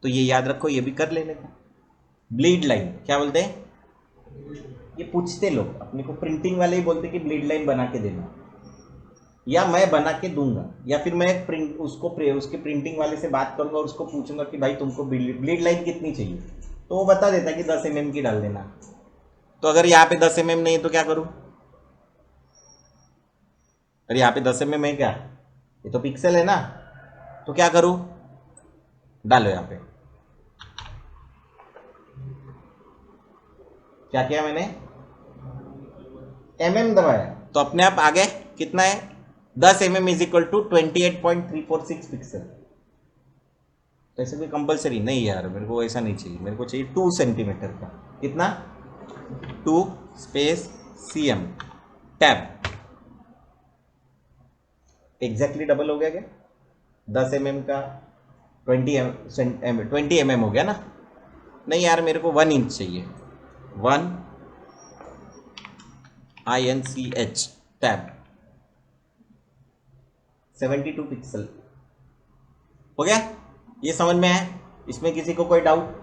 तो ये याद रखो, ये भी कर लेने का। ब्लीड लाइन क्या बोलते हैं? ये पूछते लोग अपने को, प्रिंटिंग वाले ही बोलते कि ब्लीड लाइन बना के देना, या मैं बना के दूंगा, या फिर मैं उसके प्रिंटिंग वाले से बात करूंगा और उसको पूछूंगा कि भाई तुमको ब्लीड लाइन कितनी चाहिए, तो वो बता देता कि 10 mm की डाल देना। तो अगर यहाँ पे 10 mm नहीं है तो क्या करूं? अरे यहाँ पे 10 mm है क्या? ये तो पिक्सल है ना, तो क्या करूं? डालो यहाँ पे। क्या किया मैंने? mm दबाया तो अपने आप आ गए। कितना है 10 mm is equal to 28.346 pixel. तो ऐसे कोई कंपलसरी नहीं यार, मेरे को ऐसा नहीं चाहिए, मेरे को चाहिए 2 सेंटीमीटर का। कितना 2 space cm tab exactly double हो गया क्या? 10 mm का 20 mm हो गया ना? नहीं यार मेरे को 1 इंच चाहिए, 1 INCH टैब 72 पिक्सल हो गया। ये समझ में आया? इसमें किसी को कोई डाउट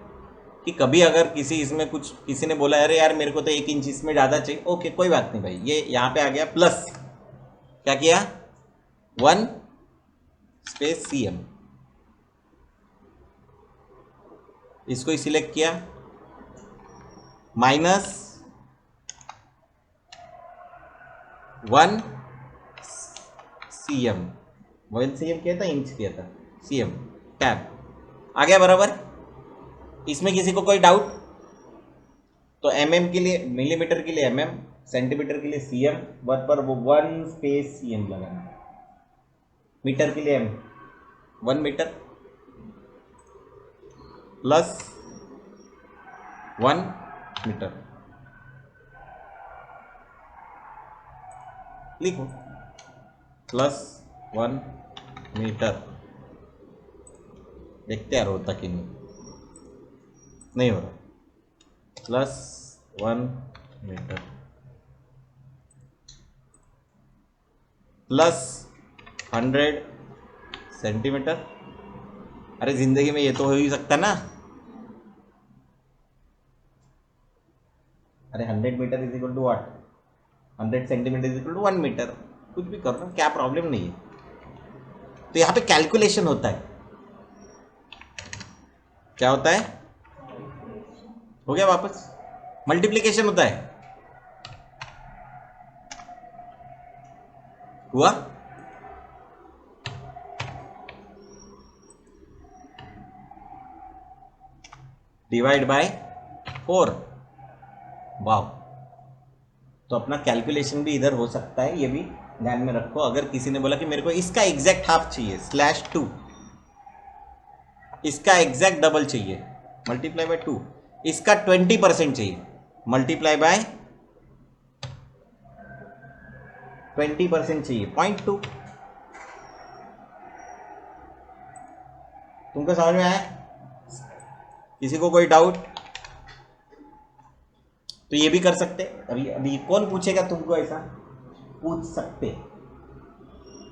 कि कभी अगर इसमें कुछ किसी ने बोला अरे यार मेरे को तो 1 इंच इसमें ज़्यादा चाहिए, ओके कोई बात नहीं भाई, ये यहाँ पे आ गया प्लस। क्या किया 1 स्पेस cm, इसको ही सिलेक्ट किया, माइनस 1 cm, 1 cm किया था इंच किया था, cm टैब आ गया बराबर। इसमें किसी को कोई डाउट? तो mm के लिए, मिलीमीटर के लिए mm, सेंटीमीटर के लिए cm, पर वो 1 स्पेस cm लगाना। मीटर के लिए 1 मीटर प्लस 1 मीटर लिखो, प्लस 1 मीटर। देखते यार होता कि नहीं हो रहा। Plus 1 metre plus 100 centimetre. अरे जिंदगी में ये तो हो ही सकता ना। अरे 100 metre is equal to what, 100 centimetre is equal to 1 metre. कुछ भी कर रहा हूँ, क्या प्रॉब्लम नहीं है। तो यहाँ पे कैलकुलेशन होता है। क्या होता है? हो गया वापस, मल्टीप्लिकेशन होता है। हुआ? Divide by 4। वाह, तो अपना कैलकुलेशन भी इधर हो सकता है, ये भी ध्यान में रखो। अगर किसी ने बोला कि मेरे को इसका एग्जैक्ट हाफ चाहिए /2, इसका एग्जैक्ट डबल चाहिए मल्टीप्लाई बाय 2, इसका 20% चाहिए मल्टीप्लाई बाय 20% चाहिए 0.2। तुमको समझ में आया? किसी को कोई डाउट? तो ये भी कर सकते। अभी कौन पूछेगा तुमको? ऐसा पूछ सकते,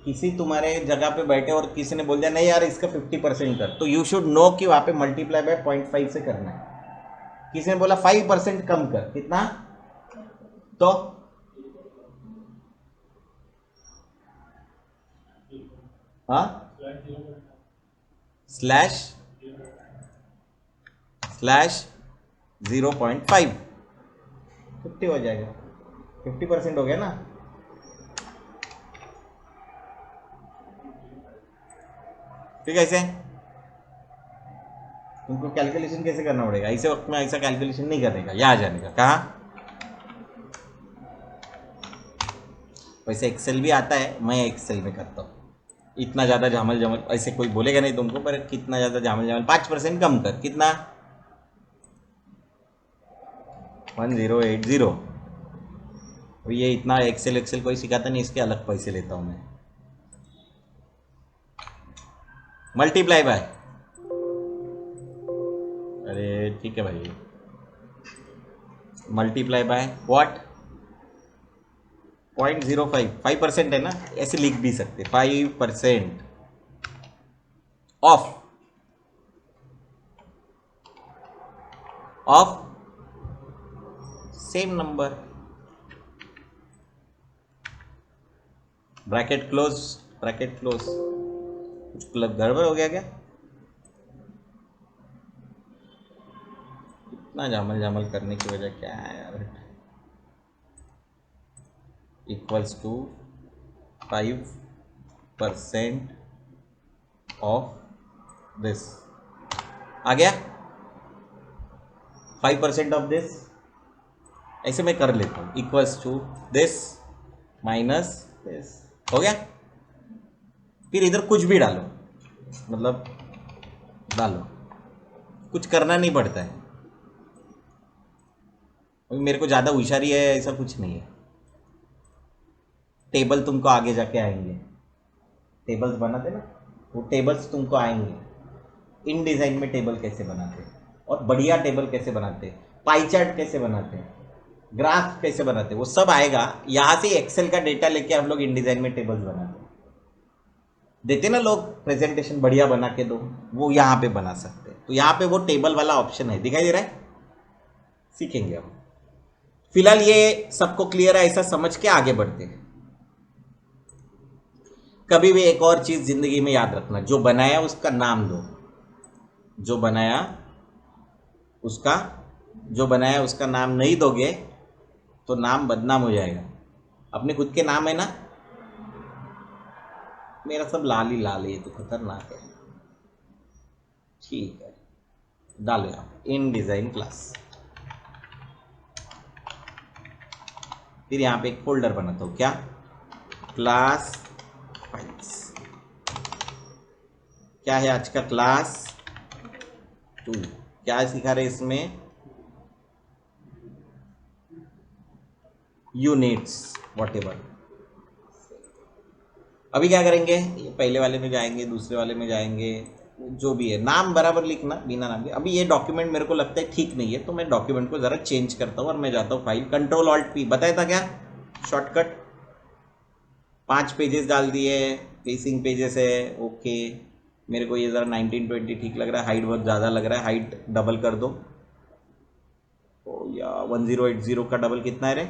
किसी तुम्हारे जगह पे बैठे और किसी ने बोल दिया नहीं यार इसका 50% कर, तो यू शुड नो कि वहां पे मल्टीप्लाई बाय 0.5 से करना है। किसी ने बोला 5% कम कर, कितना? तो हाँ /0.5 50 हो जाएगा, 50% हो गया ना। ठीक है, ऐसे तुमको कैलकुलेशन कैसे करना पड़ेगा? ऐसे वक्त में ऐसा कैलकुलेशन नहीं करने का, यहाँ जाने का। कहाँ? वैसे एक्सेल भी आता है, मैं एक्सेल में करता हूँ। इतना ज़्यादा झामल जमल ऐसे कोई बोलेगा नहीं तुमको, पर कितना ज़्यादा झामल जमल, 5% कम कर, कितना? 1080। ये इतना एक्सेल कोई सिखाता नहीं, इसके अलग पैसे लेता हूँ मैं। मल्टीप्लाई बाय, अरे ठीक है भाई, मल्टीप्लाई बाय व्हाट? 0.05, 5% है ना, ऐसे लिख भी सकते, 5% of same number, bracket close. कुछ गड़बड़ हो गया क्या? इतना जामल करने की वजह क्या है यार? इक्वल्स टू 5% ऑफ दिस आ गया। 5% ऑफ दिस ऐसे मैं कर लेता हूँ, equals to this minus this, हो गया। फिर इधर कुछ भी डालो, मतलब डालो, कुछ करना नहीं पड़ता है, मेरे को ज़्यादा होशियारी है ऐसा कुछ नहीं है। टेबल तुमको आगे जाके आएंगे, टेबल्स बनाते ना, वो टेबल्स तुमको आएंगे। इन डिज़ाइन में टेबल कैसे बनाते, और बढ़िया टेबल कैसे बनाते, पाई चार्ट कैसे बनाते, ग्राफ कैसे बनाते, वो सब आएगा। यहाँ से एक्सेल का डेटा लेके हम लोग इन डिज़ाइन में टेबल्स बनाते देते ना लोग, प्रेजेंटेशन बढ़िया बना के दो, वो यहाँ पे बना सकते हैं। तो यहाँ पे वो टेबल वाला ऑप्शन है, दिखाई दे रहा है, सीखेंगे हम। फिलहाल ये सबको क्लियर है, ऐसा समझ के आगे बढ़ते हैं। कभी भी एक और चीज जिंदगी में याद रखना, जो बनाया उसका नाम दो, जो बनाया उसका जो बनाया उसका नाम नहीं दोगे तो नाम बदनाम हो जाएगा। अपने खुद के नाम है ना, मेरा सब लाल ही लाल है, ये तो खतरनाक है। ठीक है, डालो यहाँ इन डिजाइन क्लास, फिर यहाँ पे एक फोल्डर बनाता हूँ, क्या, क्लास फाइल्स। क्या है आज का क्लास 2, क्या सिखा रहे इसमें, यूनिट्स वॉटेवर। अभी क्या करेंगे, पहले वाले में जाएंगे, दूसरे वाले में जाएंगे, जो भी है नाम बराबर लिखना, बिना नाम के। अभी ये डॉक्यूमेंट मेरे को लगता है ठीक नहीं है, तो मैं डॉक्यूमेंट को ज़रा चेंज करता हूँ और मैं जाता हूँ फाइल, कंट्रोल ऑल्ट पी, बताया था क्या शॉर्टकट। 5 पेजेस डाल दिए, फेसिंग पेजेस है, ओके। मेरे को ये ज़रा 1920 ठीक लग रहा है, हाइट बहुत ज़्यादा लग रहा है, हाइट डबल कर दो। ओ या 1080 का डबल कितना है रे,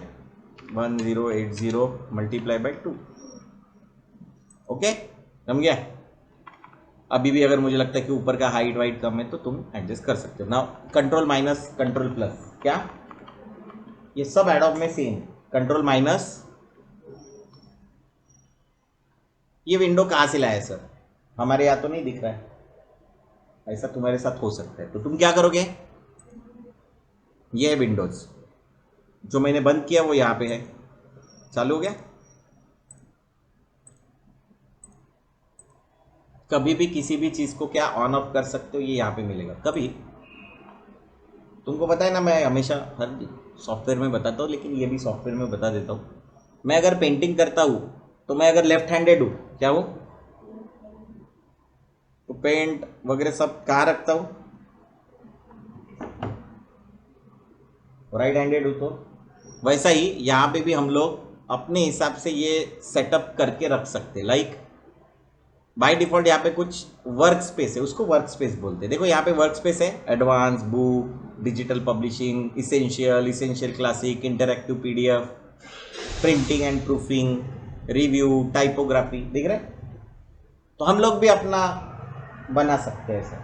1080 मल्टीप्लाई बाई 2, ओके, समझ गया। अभी भी अगर मुझे लगता है कि ऊपर का हाइट वाइट कम है तो तुम एडजस्ट कर सकते हो ना। कंट्रोल माइनस कंट्रोल प्लस, क्या ये सब एडोब में सेम, कंट्रोल माइनस। ये विंडो कहाँ से लाया सर, हमारे यहाँ तो नहीं दिख रहा है, ऐसा तुम्हारे साथ हो सकता है, तो तुम क्या करोगे, ये है विंडोज, जो मैंने बंद किया वो यहाँ पे है, चालू हो गया। कभी भी किसी भी चीज़ को क्या ऑन ऑफ कर सकते हो, ये यहाँ पे मिलेगा कभी। तुमको पता है ना, मैं हमेशा हर सॉफ्टवेयर में बताता हूँ, लेकिन ये भी सॉफ्टवेयर में बता देता हूँ। मैं अगर पेंटिंग करता हूँ तो मैं अगर लेफ्ट हैंडेड हूँ, क्या हूँ, तो पेंट वगैरह सब कहाँ रखता हूँ, राइट हैंडेड हूँ तो वैसा ही यहाँ पे भी हम लोग अपने हिसाब से ये सेटअप करके रख सकते हैं। लाइक बाय डिफॉल्ट यहाँ पे कुछ वर्क स्पेस है, उसको वर्क स्पेस बोलते हैं। देखो यहाँ पे वर्क स्पेस है, advance, book, digital publishing, essential, essential classic, interactive PDF, printing and proofing, review, typography, दिख रहा है। तो हम लोग भी अपना बना सकते हैं ऐसा।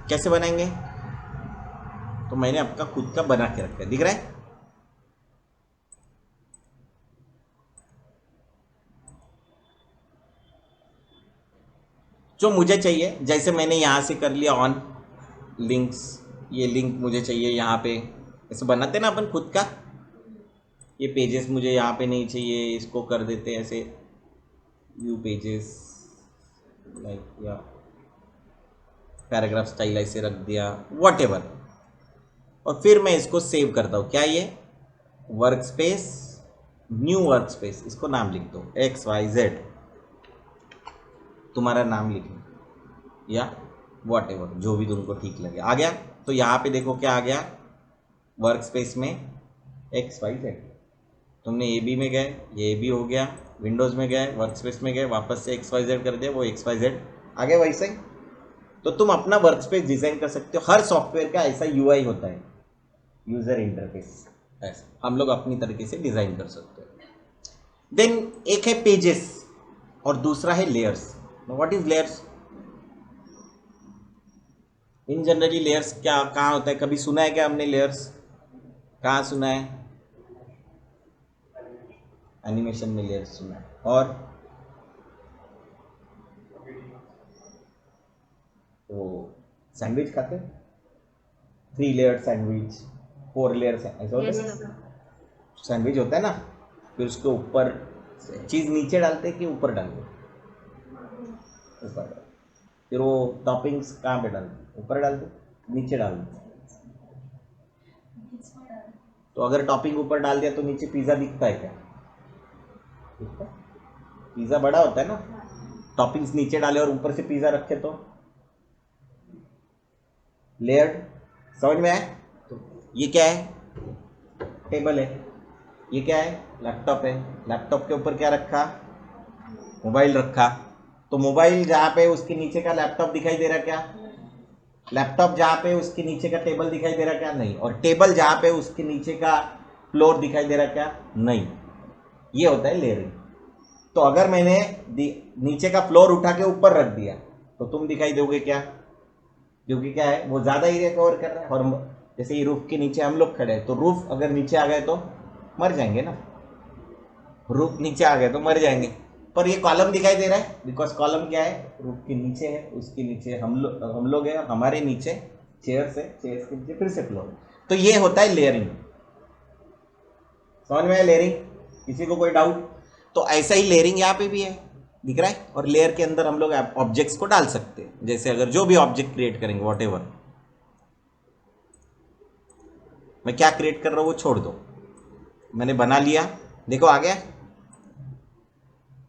कैसे बनाएंगे, तो मैंने आपका खुद का बना के रखा है, दिख रहा है। जो मुझे चाहिए, जैसे मैंने यहाँ से कर लिया ऑन लिंक्स, ये लिंक मुझे चाहिए यहाँ पे, ऐसे बनाते ना अपन खुद का। ये पेजेस मुझे यहाँ पे नहीं चाहिए, इसको कर देते ऐसे व्यू पेजेस, लाइक या पैराग्राफ स्टाइल ऐसे रख दिया, वॉट एवर। और फिर मैं इसको सेव करता हूँ, क्या ये work space, new work space, इसको नाम लिख दो XYZ, तुम्हारा नाम लिख लो या वॉट एवर, जो भी तुमको ठीक लगे। आ गया, तो यहाँ पे देखो क्या आ गया, वर्क स्पेस में XYZ। तुमने ए बी में गए, ये ए बी हो गया, विंडोज़ में गए, वर्क स्पेस में गए, वापस से XYZ कर दिया, वो XYZ आ गया। वैसे ही तो तुम अपना वर्क स्पेस डिज़ाइन कर सकते हो। हर सॉफ्टवेयर का ऐसा UI होता है, यूज़र इंटरफेस, ऐसा हम लोग अपनी तरीके से डिज़ाइन कर सकते हैं। देन एक है पेजेस और दूसरा है layers. What is layers, in generally layers क्या कहाँ होता है, कभी सुना है क्या हमने लेयर्स, कहाँ सुना है, एनिमेशन में लेयर्स सुना है। और वो सैंडविच खाते हैं, 3 लेयर सैंडविच, 4 लेयर्स है, ऐसा होता यस है सर। सैंडविच होता है ना। फिर उसके ऊपर चीज़ नीचे डालते कि ऊपर डालते? ऊपर डालते। फिर वो टॉपिंग्स कहाँ पे डालते? ऊपर डालते, नीचे डालते? तो अगर टॉपिंग ऊपर डाल दिया तो नीचे पिज़्ज़ा दिखता है क्या? दिखता है? पिज़्ज़ा बड़ा होता है ना, टॉपिंग्स नीचे डाले और ऊपर से पिज़्ज़ा रखे तो लेयर्ड। समझ में आया? तो ये क्या है? टेबल है। ये क्या है? लैपटॉप है। लैपटॉप के ऊपर क्या रखा? मोबाइल रखा। तो मोबाइल जहाँ पे उसके नीचे का लैपटॉप दिखाई दे रहा क्या? लैपटॉप जहाँ पे उसके नीचे का टेबल दिखाई दे रहा क्या? नहीं। और टेबल जहाँ पे उसके नीचे का फ्लोर दिखाई दे रहा क्या? नहीं। ये होता है लेयरिंग। तो अगर मैंने नीचे का फ्लोर उठा के ऊपर रख दिया तो तुम दिखाई दोगे क्या? क्योंकि क्या है, वो ज़्यादा एरिया कवर कर रहा है। और जैसे ये रूफ के नीचे हम लोग खड़े हैं, तो रूफ अगर नीचे आ गए तो मर जाएंगे ना। रूफ नीचे आ गए तो मर जाएंगे। पर ये कॉलम दिखाई दे रहा है बिकॉज कॉलम क्या है? रूफ के नीचे है, उसके नीचे हम लोग है, और हमारे नीचे चेयर्स है, चेयर्स के नीचे फिर से फ्लोर। तो ये होता है लेयरिंग। समझ में आया लेयरिंग? किसी को कोई डाउट? तो ऐसा ही लेयरिंग यहाँ पे भी है, दिख रहा है। और लेयर के अंदर हम लोग ऑब्जेक्ट्स को डाल सकते हैं। जैसे अगर जो भी ऑब्जेक्ट क्रिएट करेंगे, वॉट एवर, मैं क्या क्रिएट कर रहा हूँ वो छोड़ दो, मैंने बना लिया, देखो आ गया।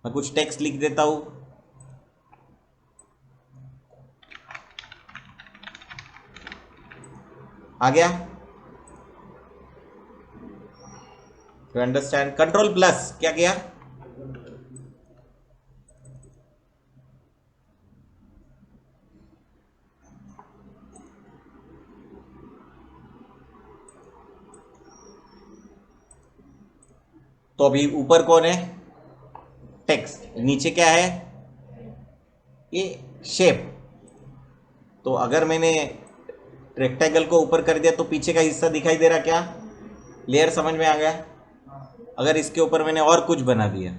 मैं कुछ टेक्स्ट लिख देता हूँ, आ गया। You understand? कंट्रोल प्लस क्या किया? तो अभी ऊपर कौन है? टेक्स्ट। नीचे क्या है? ये शेप। तो अगर मैंने रेक्टेंगल को ऊपर कर दिया तो पीछे का हिस्सा दिखाई दे रहा क्या? लेयर समझ में आ गया? अगर इसके ऊपर मैंने और कुछ बना दिया,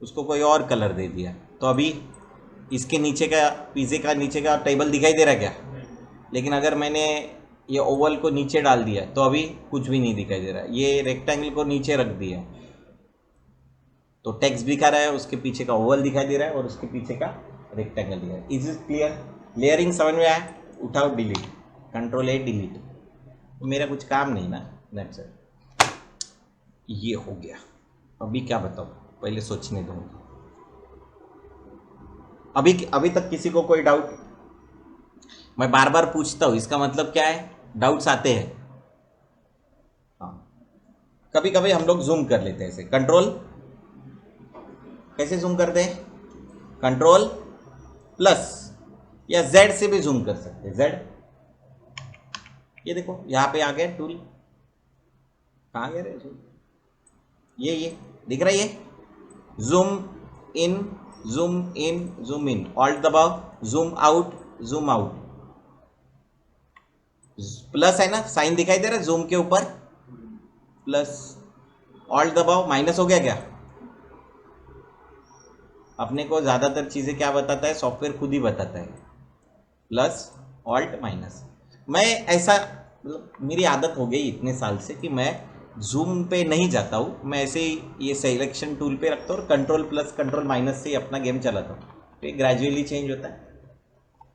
उसको कोई और कलर दे दिया, तो अभी इसके नीचे का, पिज़्ज़े का नीचे का टेबल दिखाई दे रहा क्या? लेकिन अगर मैंने ये ओवल को नीचे डाल दिया तो अभी कुछ भी नहीं दिखाई दे रहा। ये रेक्टेंगल को नीचे रख दिया तो टेक्स्ट दिखा रहा है, उसके पीछे का ओवल दिखाई दे रहा है और उसके पीछे का रेक्टेंगल दिखा रहा है। Is it clear? लेयरिंग समझ में आया? उठाओ डिलीट, कंट्रोल ए डिलीट। मेरा कुछ काम नहीं ना, दैट्स इट। ये हो गया। अभी क्या बताऊँ, पहले सोचने दो। अभी अभी तक किसी को कोई डाउट? मैं बार बार पूछता हूँ, इसका मतलब क्या है? डाउट्स आते हैं। हाँ, कभी कभी हम लोग जूम कर लेते हैं ऐसे। कंट्रोल कैसे जूम करते हैं? कंट्रोल प्लस या जेड से भी जूम कर सकते हैं। जेड, ये देखो यहाँ पे आ गया टूल। कहाँ गया रे? ये दिख रहा है, ये zoom in, zoom in, zoom in. Alt दबाओ, zoom out, zoom out. Plus है ना, साइन दिखाई दे रहा है जूम के ऊपर, प्लस। ऑल्ट दबाओ, माइनस हो गया क्या? अपने को ज़्यादातर चीज़ें क्या बताता है? सॉफ्टवेयर खुद ही बताता है। Plus, alt, minus. मैं ऐसा, मतलब मेरी आदत हो गई इतने साल से कि मैं जूम पे नहीं जाता हूँ। मैं ऐसे ही ये सिलेक्शन टूल पे रखता हूँ और कंट्रोल प्लस कंट्रोल माइनस से ही अपना गेम चलाता हूँ। तो ये ग्रेजुअली चेंज होता है,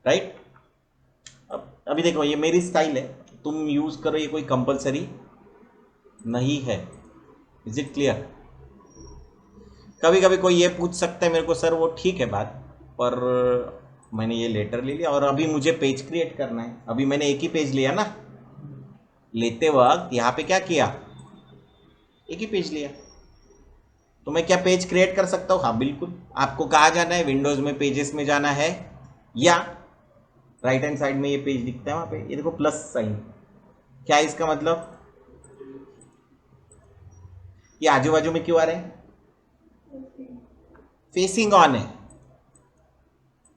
राइट? अब अभी देखो, ये मेरी स्टाइल है, तुम यूज़ करो, ये कोई कंपलसरी नहीं है। Is it clear? कभी कभी कोई ये पूछ सकता है मेरे को, सर वो ठीक है बात, पर मैंने ये लेटर ले लिया और अभी मुझे पेज क्रिएट करना है। अभी मैंने एक ही पेज लिया ना, लेते वक्त यहाँ पे क्या किया? एक ही पेज लिया। तो मैं क्या पेज क्रिएट कर सकता हूँ? हाँ बिल्कुल। आपको कहाँ जाना है? विंडोज में पेजेस में जाना है, या राइट हैंड साइड में ये पेज दिखता है वहाँ पे, ये देखो प्लस साइन। क्या है इसका मतलब? ये आजू बाजू में क्यों आ रहे हैं? फेसिंग ऑन है।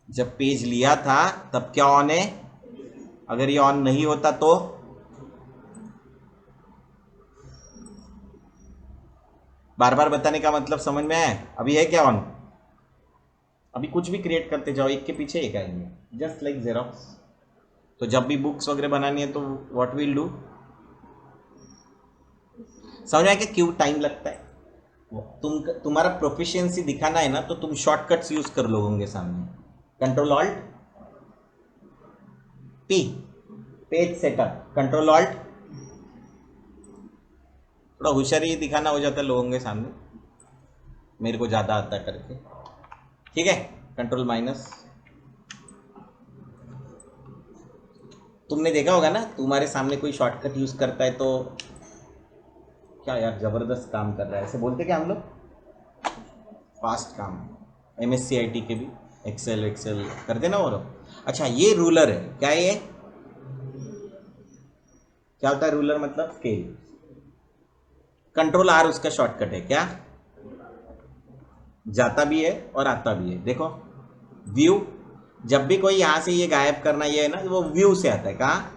जब पेज लिया था तब क्या ऑन है? अगर ये ऑन नहीं होता तो बार बार बताने का मतलब समझ में आया? अभी है क्या ऑन? अभी कुछ भी क्रिएट करते जाओ, एक के पीछे एक आएंगे, जस्ट लाइक जेरोक्स। तो जब भी बुक्स वगैरह बनानी है तो व्हाट विल डू, समझ में आया कि क्यों टाइम लगता है? तुम्हारा प्रोफिशिएंसी दिखाना है ना, तो तुम शॉर्टकट्स यूज कर लोगों के सामने। Control alt P, page setup, control alt, थोड़ा होशियारी दिखाना हो जाता है लोगों के सामने, मेरे को ज़्यादा आता है करके, ठीक है। कंट्रोल माइनस, तुमने देखा होगा ना, तुम्हारे सामने कोई शॉर्टकट यूज करता है तो क्या यार जबरदस्त काम कर रहा है, ऐसे बोलते क्या हम लोग, फास्ट काम। MSc IT के भी एक्सेल एक्सेल करते ना वो लोग। अच्छा ये रूलर है, क्या ये, क्या होता है रूलर, मतलब स्केल। कंट्रोल R उसका शॉर्टकट है, क्या जाता भी है और आता भी है। देखो व्यू, जब भी कोई यहां से ये गायब करना ये है ना, वो व्यू से आता है, कहा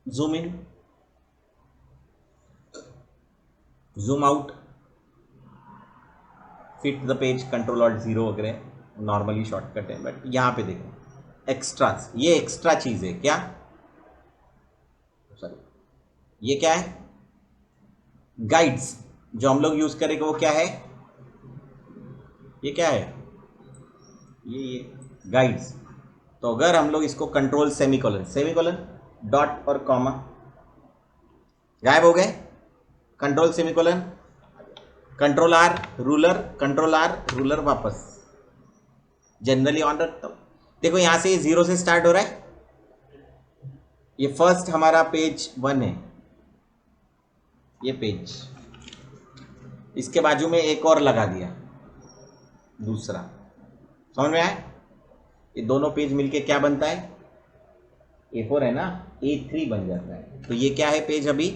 zoom in, zoom out, fit the page, control alt 0 वगैरह नॉर्मली शॉर्टकट है। बट यहां पे देखो एक्स्ट्रास, ये एक्स्ट्रा चीज है, क्या सॉरी ये क्या है, गाइड्स जो हम लोग यूज करेंगे वो क्या है, ये क्या है, ये गाइड्स। तो अगर हम लोग इसको कंट्रोल सेमीकोलन, सेमीकोलन डॉट और कॉमा, गायब हो गए, control semicolon, control R ruler, control R ruler वापस, जनरली ऑन रखता हूं। देखो यहां से ये 0 से स्टार्ट हो रहा है, ये फर्स्ट हमारा पेज 1 है, ये पेज, इसके बाजू में एक और लगा दिया दूसरा, समझ में आया? ये दोनों पेज मिलके क्या बनता है, A4 है ना, A3 बन जाता है। तो ये क्या है पेज अभी,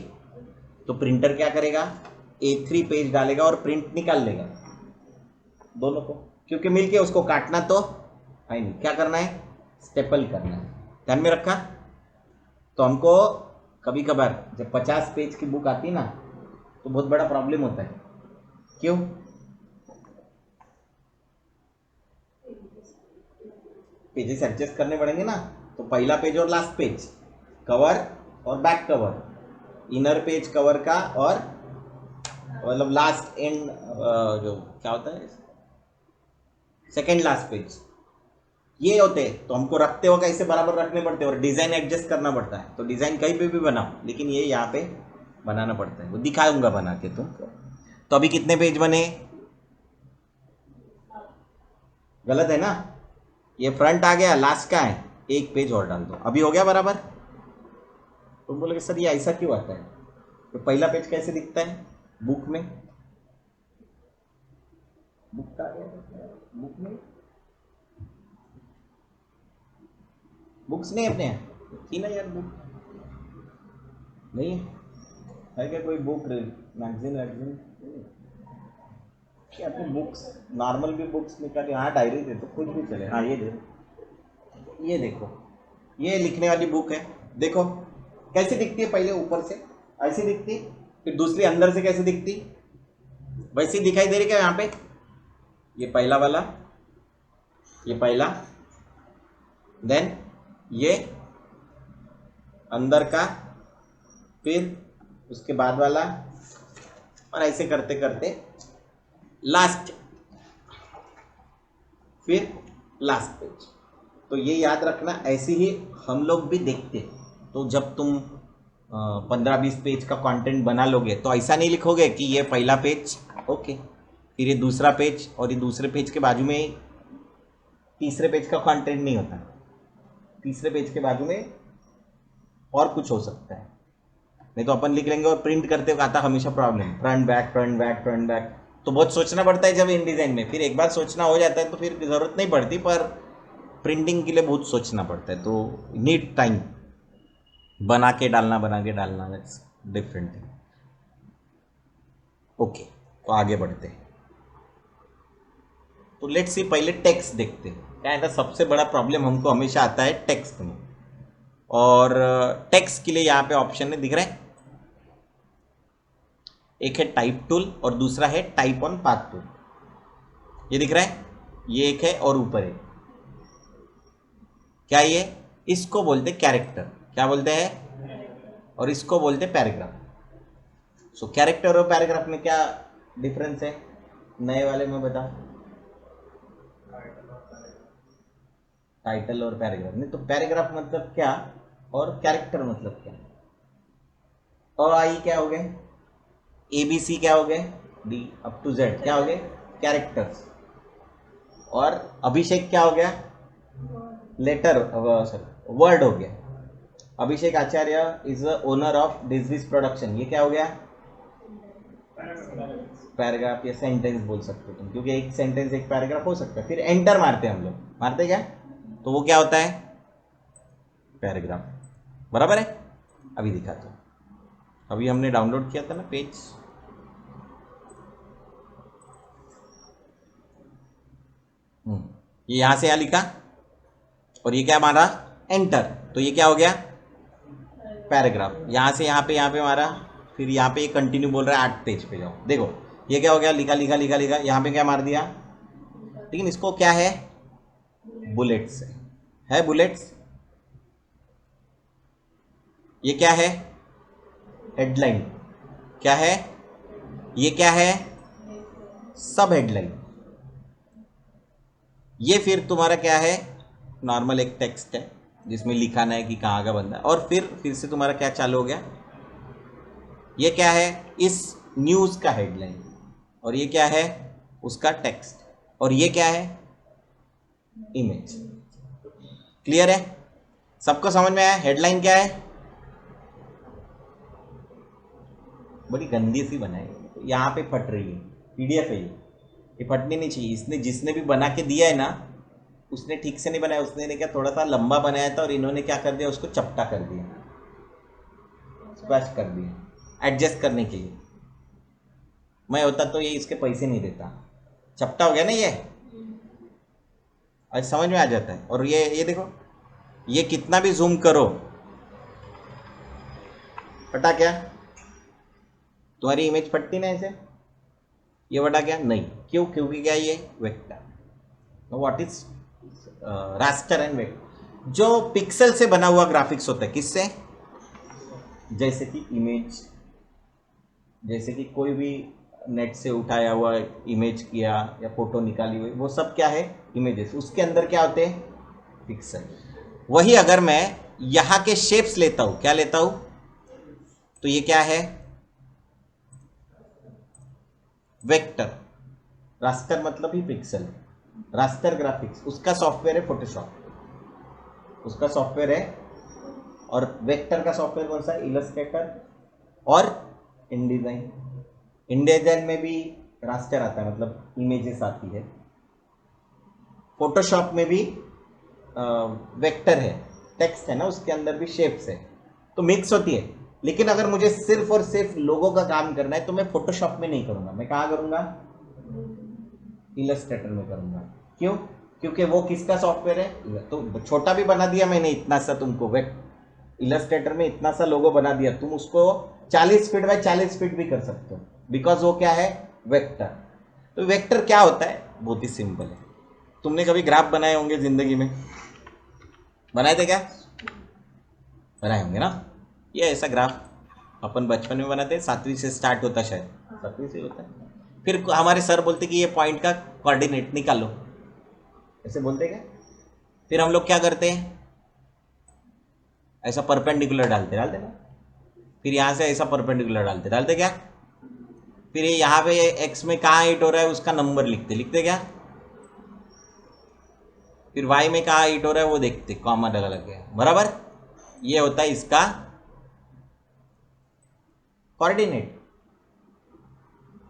तो प्रिंटर क्या करेगा, A3 पेज डालेगा और प्रिंट निकाल लेगा दोनों को, क्योंकि मिलके उसको काटना तो है नहीं, क्या करना है, स्टेपल करना है। ध्यान में रखा? तो हमको कभी कभार जब 50 पेज की बुक आती है ना, तो बहुत बड़ा प्रॉब्लम होता है। क्यों? पेजेस एडजस्ट करने पड़ेंगे ना, तो पहला पेज और लास्ट पेज, कवर और back cover, inner page cover का और मतलब लास्ट एंड जो क्या होता है सेकेंड लास्ट पेज, ये होते हैं। तो हमको रखते हो कैसे बराबर रखने पड़ते हैं और डिजाइन एडजस्ट करना पड़ता है। तो डिजाइन कहीं पे भी बनाओ, लेकिन ये यहाँ पे बनाना पड़ता है, वो दिखाऊंगा बना के तुमको। तो अभी कितने पेज बने, गलत है ना, ये फ्रंट आ गया, लास्ट का है, एक पेज और डाल दो, अभी हो गया बराबर। तुम बोलोगे सर ये ऐसा क्यों आता है, तो पहला पेज कैसे दिखता है बुक में, बुक का बुक में बुक्स नहीं अपने थी ना यार, बुक नहीं है क्या कोई बुक, मैगजीन वैगजीन क्या अपने बुक्स, नॉर्मल भी बुक्स निकाली, हाँ डायरी दे तो कुछ भी चले, हाँ ये दे, ये देखो ये लिखने वाली बुक है, देखो कैसी दिखती है, पहले ऊपर से ऐसी दिखती, फिर दूसरी अंदर से कैसे दिखती, वैसी दिखाई दे रही क्या यहाँ पे, ये पहला वाला, ये पहला, देन ये अंदर का, फिर उसके बाद वाला, और ऐसे करते करते लास्ट, फिर लास्ट पेज। तो ये याद रखना, ऐसे ही हम लोग भी देखते। तो जब तुम 15-20 पेज का कंटेंट बना लोगे तो ऐसा नहीं लिखोगे कि ये पहला पेज ओके, फिर ये दूसरा पेज, और ये दूसरे पेज के बाजू में तीसरे पेज का कंटेंट नहीं होता, तीसरे पेज के बाजू में और कुछ हो सकता है। नहीं तो अपन लिख लेंगे और प्रिंट करते हुए आता हमेशा problem, front back front back front back, तो बहुत सोचना पड़ता है जब इन डिज़ाइन में। फिर एक बार सोचना हो जाता है तो फिर ज़रूरत नहीं पड़ती, पर प्रिंटिंग के लिए बहुत सोचना पड़ता है, तो नीड टाइम, बना के डालना दैट्स डिफरेंट थिंग। ओके, तो आगे बढ़ते हैं। तो लेट्स सी, पहले टेक्स्ट देखते हैं। क्या है ना, सबसे बड़ा प्रॉब्लम हमको हमेशा आता है टेक्स्ट में, और टेक्स्ट के लिए यहाँ पे ऑप्शन है, दिख रहा है, एक है टाइप टूल और दूसरा है टाइप ऑन पाथ टूल, ये दिख रहा है, ये एक है और ऊपर है, क्या ये? इसको बोलते कैरेक्टर, क्या बोलते हैं? और इसको बोलते पैराग्राफ। सो कैरेक्टर और पैराग्राफ में क्या डिफरेंस है? नए वाले में बताओ। टाइटल और पैराग्राफ नहीं तो पैराग्राफ मतलब क्या और कैरेक्टर मतलब क्या? और आई क्या हो गए? ABC क्या हो गए? D अप टू Z क्या हो गए? कैरेक्टर्स। और अभिषेक क्या हो गया? लेटर, सॉरी वर्ड हो गया। Abhishek Acharya is owner of this production, ये क्या हो गया? पैराग्राफ या सेंटेंस बोल सकते हो तुम, क्योंकि एक सेंटेंस एक पैराग्राफ हो सकता है। फिर एंटर मारते हैं हम लोग, मारते क्या? तो वो क्या होता है? पैराग्राफ। बराबर है? अभी दिखाता हूँ। अभी हमने डाउनलोड किया था ना पेज, ये यहां से यहाँ लिखा और ये क्या मारा? एंटर। तो ये क्या हो गया? पैराग्राफ। यहां से यहाँ पे मारा, फिर यहाँ पे कंटिन्यू बोल रहा है 8 पेज पे जाओ। देखो ये क्या हो गया? लिखा लिखा लिखा लिखा, यहाँ पे क्या मार दिया? लेकिन इसको क्या है? बुलेट्स है बुलेट्स। ये क्या है? हेडलाइन। क्या है ये? क्या है? सब हेडलाइन। ये फिर तुम्हारा क्या है? नॉर्मल एक टेक्स्ट है जिसमें लिखाना है कि कहाँ का बंदा। और फिर से तुम्हारा क्या चालू हो गया? ये क्या है? इस न्यूज़ का हेडलाइन। और ये क्या है? उसका टेक्स्ट। और ये क्या है? इमेज। क्लियर है? सबको समझ में आया? हेडलाइन क्या है? बड़ी गंदी सी बनाई, यहाँ पे फट रही है। PDF है ये फटनी नहीं चाहिए। इसने जिसने भी बना के दिया है ना, उसने ठीक से नहीं बनाया। उसने क्या थोड़ा सा लंबा बनाया था और इन्होंने क्या कर दिया? उसको चपटा कर दिया, स्पष्ट कर दिया एडजस्ट करने के लिए। मैं होता तो ये इसके पैसे नहीं देता। चपटा हो गया ना ये, आज समझ में आ जाता है। और ये देखो, ये कितना भी जूम करो, फटा क्या? तुम्हारी इमेज फटती ना ऐसे? ये फटा क्या? नहीं। क्यों? क्योंकि क्या ये vector. What is raster and vector? जो पिक्सल से बना हुआ ग्राफिक्स होता है। किससे? जैसे कि इमेज, जैसे कि कोई भी नेट से उठाया हुआ इमेज किया या फोटो निकाली हुई, वो सब क्या है? इमेजेस। उसके अंदर क्या होते हैं? पिक्सल। वही अगर मैं यहां के शेप्स लेता हूं, क्या लेता हूं? तो ये क्या है? वेक्टर। रास्टर मतलब ही पिक्सल। रास्टर ग्राफिक्स उसका सॉफ्टवेयर है फोटोशॉप, उसका सॉफ्टवेयर है। और वेक्टर का सॉफ्टवेयर कौन सा? इलस्ट्रेटर और इनडिजाइन। इनडिजाइन में भी रास्टर आता है, मतलब इमेजेस आती है। फोटोशॉप में भी वेक्टर है, टेक्स्ट है ना, उसके अंदर भी शेप्स है, तो मिक्स होती है। लेकिन अगर मुझे सिर्फ और सिर्फ लोगों का काम करना है तो मैं फोटोशॉप में नहीं करूंगा। मैं कहाँ करूंगा? इलस्ट्रेटर में करूंगा। क्यों? क्योंकि वो किसका सॉफ्टवेयर है? तो छोटा भी बना दिया मैंने इतना सा तुमको, इलस्ट्रेटर में इतना सा लोगो बना दिया, तुम उसको 40 फीट बाय 40 फीट भी कर सकते हो, बिकॉज वो क्या है? वेक्टर। तो वेक्टर क्या होता है? बहुत ही सिंपल है। तुमने कभी ग्राफ बनाए होंगे जिंदगी में? बनाए थे क्या? बनाए होंगे ना। ये ऐसा ग्राफ अपन बचपन में बनाते हैं, 7वीं से स्टार्ट होता है, शायद 7वीं से होता है। फिर हमारे सर बोलते कि ये पॉइंट का कोऑर्डिनेट निकालो, ऐसे बोलते क्या? फिर हम लोग क्या करते हैं? ऐसा परपेंडिकुलर डालते ना, फिर यहां से ऐसा परपेंडिकुलर डालते क्या? फिर ये यहाँ पे एक्स में कहाँ हिट हो रहा है उसका नंबर लिखते क्या? फिर वाई में कहाँ हिट हो रहा है वो देखते, कॉमा लगा गया। बराबर? ये होता है इसका कोऑर्डिनेट।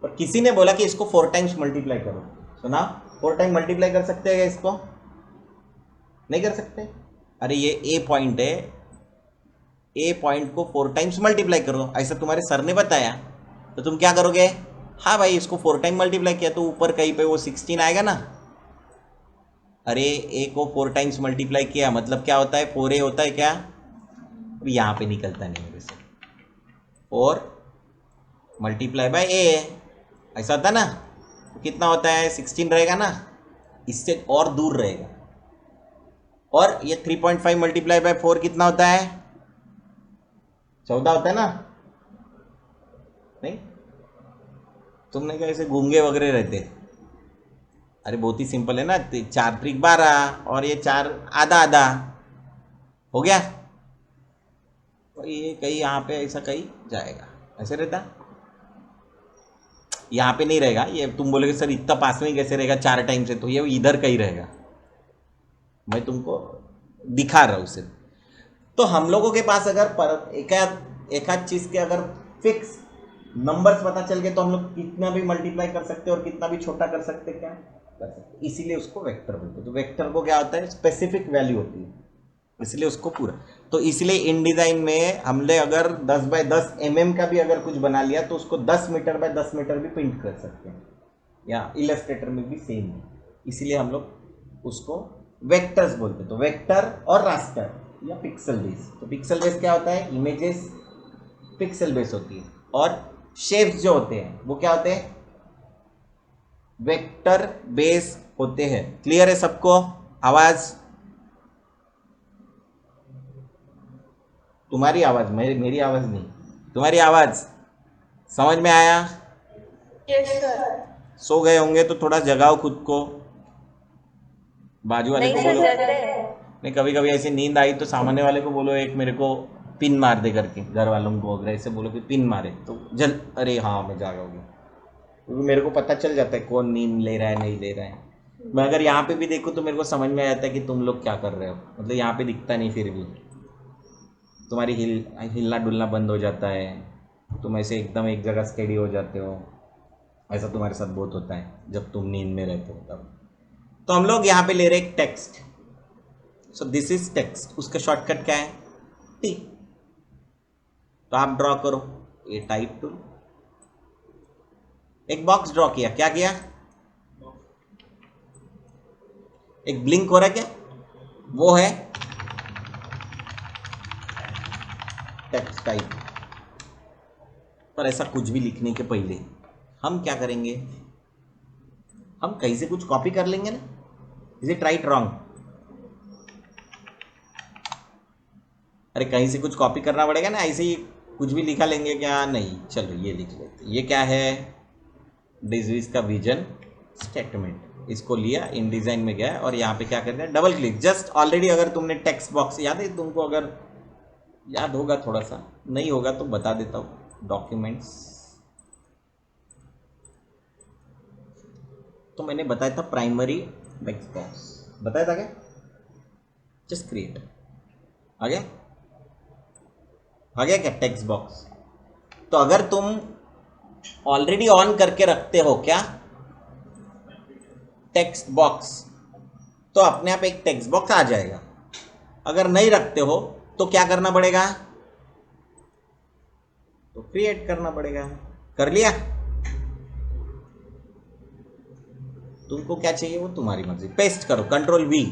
और किसी ने बोला कि इसको 4 टाइम्स मल्टीप्लाई करो, सुना? 4 टाइम मल्टीप्लाई कर सकते हैं क्या इसको? नहीं कर सकते। अरे ये ए पॉइंट है, ए पॉइंट को 4 टाइम्स मल्टीप्लाई करो, ऐसा तुम्हारे सर ने बताया, तो तुम क्या करोगे? हाँ भाई, इसको 4 टाइम मल्टीप्लाई किया तो ऊपर कहीं पे वो 16 आएगा ना। अरे ए को 4 टाइम्स मल्टीप्लाई किया मतलब क्या होता है? 4a होता है क्या? अब यहाँ पे निकलता नहीं मेरे से, 4 मल्टीप्लाई बाय ए, ऐसा होता ना। तो कितना होता है? 16 रहेगा ना, इससे और दूर रहेगा। और ये 3.5 मल्टीप्लाई बाय 4 कितना होता है? 14 होता है ना? नहीं, तुमने क्या ऐसे गूंगे वगैरह रहते? अरे बहुत ही सिंपल है ना, 4 त्रिक 12 और ये 4 आधा आधा हो गया। तो ये कहीं यहाँ पे ऐसा कहीं जाएगा, ऐसे रहता, यहाँ पे नहीं रहेगा। ये तुम बोलोगे सर इतना पास में कैसे रहेगा 4 टाइम से, तो ये इधर कहीं रहेगा, मैं तुमको दिखा रहा हूँ सिर्फ। तो हम लोगों के पास अगर एक आध चीज़ के अगर फिक्स नंबर्स पता चल गए तो हम लोग कितना भी मल्टीप्लाई कर सकते हैं और कितना भी छोटा कर सकते, क्या कर सकते, इसीलिए उसको वेक्टर बोलते हैं। तो वेक्टर को क्या होता है? स्पेसिफिक वैल्यू होती है, इसलिए उसको पूरा। तो इसलिए इन डिज़ाइन में हमने अगर 10 बाय 10 mm का भी अगर कुछ बना लिया तो उसको 10 मीटर बाय 10 मीटर भी प्रिंट कर सकते हैं, या इलस्ट्रेटर में भी सेम है, इसीलिए हम लोग उसको वेक्टर्स बोलते हैं। तो वेक्टर और रास्टर या पिक्सल बेस। तो पिक्सल बेस क्या होता है? इमेजेस पिक्सल बेस होती है, और शेप्स जो होते हैं वो क्या होते हैं? वेक्टर बेस होते हैं। क्लियर है सबको? आवाज, तुम्हारी आवाज, मेरी आवाज नहीं, तुम्हारी आवाज समझ में आया? Yes sir. सो गए होंगे तो थोड़ा जगाओ खुद को, बाजू वाले नहीं को सर, बोलो। जग रहे हैं। नहीं, कभी कभी ऐसी नींद आई तो सामने वाले को बोलो एक मेरे को पिन मार दे करके, घर वालों को अगर ऐसे बोलो कि पिन मारे तो जल, अरे हाँ मैं जागा हो गया, क्योंकि मेरे को पता चल जाता है कौन नींद ले रहा है नहीं ले रहा है। मैं अगर यहाँ पे भी देखूँ तो मेरे को समझ में आ जाता है कि तुम लोग क्या कर रहे हो, मतलब यहाँ पे दिखता नहीं, फिर भी तुम्हारी हिलना डुलना बंद हो जाता है, तुम ऐसे एकदम एक जगह स्टेडी हो जाते हो। ऐसा तुम्हारे साथ बहुत होता है जब तुम नींद में रहते हो तब। तो हम लोग यहाँ पे ले रहे एक text, so this is text, उसका शॉर्टकट क्या है? टी। तो आप ड्रॉ करो, ये टाइप टूल, एक बॉक्स ड्रॉ किया, क्या किया? एक ब्लिंक हो रहा है क्या? वो है टेक्स्ट टाइप। पर ऐसा कुछ भी लिखने के पहले हम क्या करेंगे? हम कहीं से कुछ कॉपी कर लेंगे ना। Is it right wrong? अरे कहीं से कुछ कॉपी करना पड़ेगा ना, ऐसे ही कुछ भी लिखा लेंगे क्या? नहीं, चलो ये लिख लेते। ये क्या है? डिजीज का विजन स्टेटमेंट। इसको लिया, इन डिजाइन में गया और यहाँ पे क्या करना है? Double click. जस्ट ऑलरेडी अगर तुमने टेक्स्ट बॉक्स याद है तुमको, अगर याद होगा थोड़ा सा, नहीं होगा तो बता देता हूँ। डॉक्यूमेंट्स, तो मैंने बताया था प्राइमरी टेक्स्ट बॉक्स, बताया था क्या? जस्ट क्रिएट, आ गया? आ गया क्या टेक्स्ट बॉक्स? तो अगर तुम ऑलरेडी ऑन करके रखते हो क्या टेक्स्ट बॉक्स, तो अपने आप एक टेक्स्ट बॉक्स आ जाएगा। अगर नहीं रखते हो तो क्या करना पड़ेगा? तो क्रिएट करना पड़ेगा। कर लिया? तुमको क्या चाहिए वो तुम्हारी मर्जी, पेस्ट करो, कंट्रोल वी।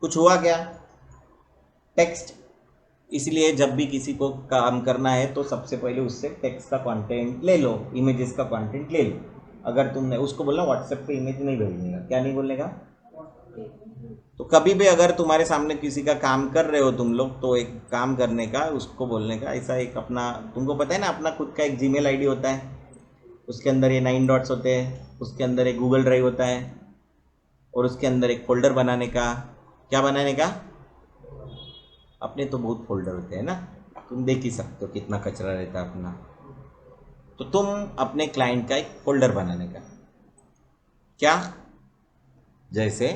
कुछ हुआ क्या? टेक्स्ट। इसलिए जब भी किसी को काम करना है तो सबसे पहले उससे टेक्स्ट का कंटेंट ले लो, इमेजेस का कंटेंट ले लो। अगर तुमने उसको बोलना व्हाट्सएप पे इमेज नहीं भेजने का, क्या नहीं बोलने का? तो कभी भी अगर तुम्हारे सामने किसी का काम कर रहे हो तुम लोग, तो एक काम करने का, उसको बोलने का, ऐसा एक अपना, तुमको पता है ना अपना खुद का एक जीमेल आईडी होता है, उसके अंदर ये 9 डॉट्स होते हैं, उसके अंदर एक गूगल ड्राइव होता है, और उसके अंदर एक फोल्डर बनाने का। क्या बनाने का? अपने तो बहुत फोल्डर होते हैं ना, तुम देख ही सकते हो कितना कचरा रहता है अपना। तो तुम अपने क्लाइंट का एक फोल्डर बनाने का, क्या, जैसे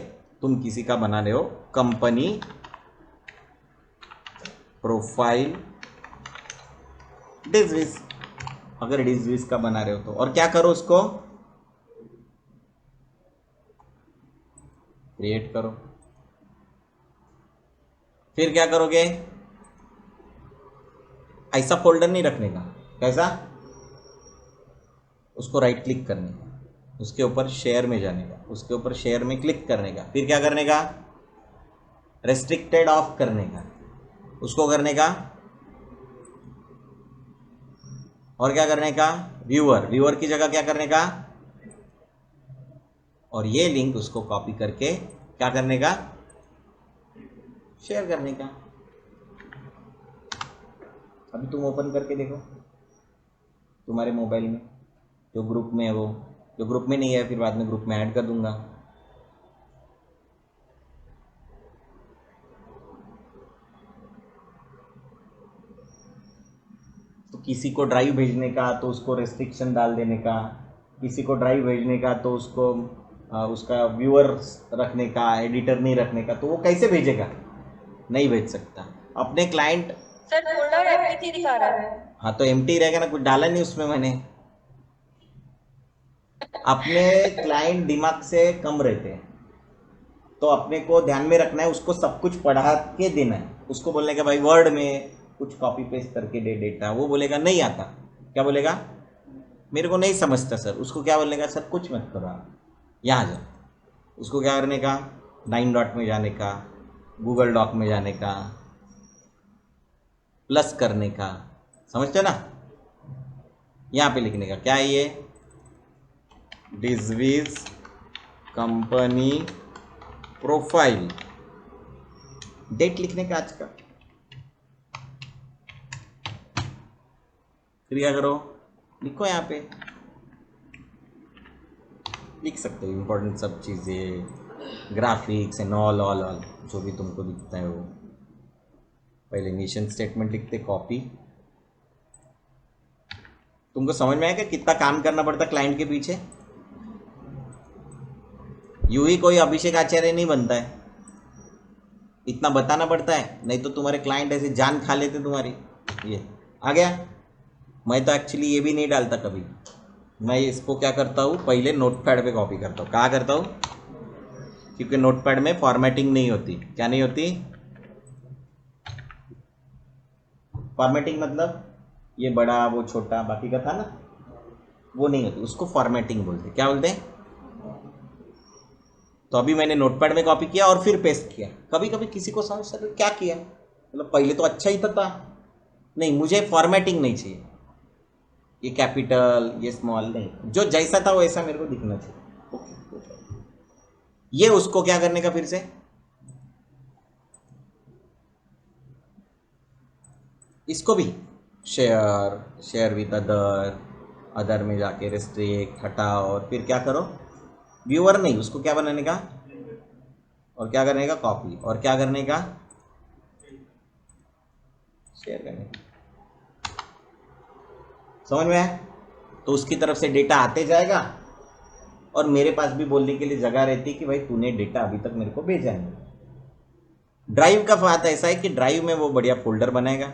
तुम किसी का बना रहे हो कंपनी प्रोफाइल डिजविस, अगर डिजविस का बना रहे हो तो, और क्या करो उसको क्रिएट करो। फिर क्या करोगे? ऐसा फोल्डर नहीं रखने का, कैसा? उसको राइट क्लिक करने का, उसके ऊपर शेयर में जाने का, उसके ऊपर शेयर में क्लिक करने का, फिर क्या करने का? रेस्ट्रिक्टेड ऑफ करने का, उसको करने का, और क्या करने का? व्यूअर, व्यूअर की जगह क्या करने का? और ये लिंक उसको कॉपी करके क्या करने का? शेयर करने का। अभी तुम ओपन करके देखो तुम्हारे मोबाइल में, जो ग्रुप में है वो, जो ग्रुप में नहीं है फिर बाद में ग्रुप में ऐड कर दूंगा। तो किसी को ड्राइव भेजने का तो उसको रेस्ट्रिक्शन डाल देने का, किसी को ड्राइव भेजने का तो उसको उसका व्यूअर्स रखने का, एडिटर नहीं रखने का, तो वो कैसे भेजेगा? नहीं भेज सकता। अपने क्लाइंट, सर फोल्डर MP3 दिखा रहा है। हाँ तो एम्प्टी रहेगा ना, कुछ डाला नहीं उसमें मैंने। अपने क्लाइंट दिमाग से कम रहते हैं, तो अपने को ध्यान में रखना है, उसको सब कुछ पढ़ा के देना है। उसको बोलने का भाई वर्ड में कुछ कॉपी पेस्ट करके दे डेटा, वो बोलेगा नहीं आता। क्या बोलेगा? मेरे को नहीं समझता सर। उसको क्या बोलने का? सर कुछ मत करो, आप यहाँ जाओ। उसको क्या करने का? 9 डॉट में जाने का, गूगल डॉक में जाने का, प्लस करने का, समझते हो ना? यहाँ पे लिखने का क्या है ये? डिजवीज कंपनी प्रोफाइल, डेट लिखने का आज का। फिर क्या करो? लिखो यहाँ पे, लिख सकते हो इंपॉर्टेंट सब चीज़ें, ग्राफिक्स एंड ऑल जो भी तुमको दिखता है वो। पहले मिशन स्टेटमेंट लिखते, कॉपी। तुमको समझ में आएगा कितना काम करना पड़ता क्लाइंट के पीछे? यूं ही कोई अभिषेक आचार्य नहीं बनता है, इतना बताना पड़ता है, नहीं तो तुम्हारे क्लाइंट ऐसे जान खा लेते तुम्हारी। ये आ गया। मैं तो एक्चुअली ये भी नहीं डालता कभी, मैं इसको क्या करता हूँ, पहले नोटपैड पे कॉपी करता हूँ। कहाँ करता हूँ? क्योंकि नोटपैड में फॉर्मेटिंग नहीं होती। क्या नहीं होती? फॉर्मेटिंग मतलब ये बड़ा वो छोटा बाकी का था ना, वो नहीं होती, उसको फॉर्मेटिंग बोलते। क्या बोलते हैं? तो अभी मैंने नोटपैड में कॉपी किया और फिर पेस्ट किया। कभी कभी किसी को समझ सर क्या किया, मतलब पहले तो अच्छा ही था। नहीं, मुझे फॉर्मेटिंग नहीं चाहिए, ये कैपिटल ये स्मॉल नहीं, जो जैसा था वैसा मेरे को दिखना चाहिए। ओके, ये उसको क्या करने का? फिर से इसको भी शेयर विद अदर में जाके रेस्ट्रिक्ट हटाओ, और फिर क्या करो? व्यूअर नहीं, उसको क्या बनाने का? और क्या करने का? कॉपी। और क्या करने का? शेयर करने का। समझ में आया? तो उसकी तरफ से डेटा आते जाएगा और मेरे पास भी बोलने के लिए जगह रहती कि भाई तूने डेटा अभी तक मेरे को भेजा नहीं। ड्राइव का फायदा ऐसा है कि ड्राइव में वो बढ़िया फोल्डर बनाएगा,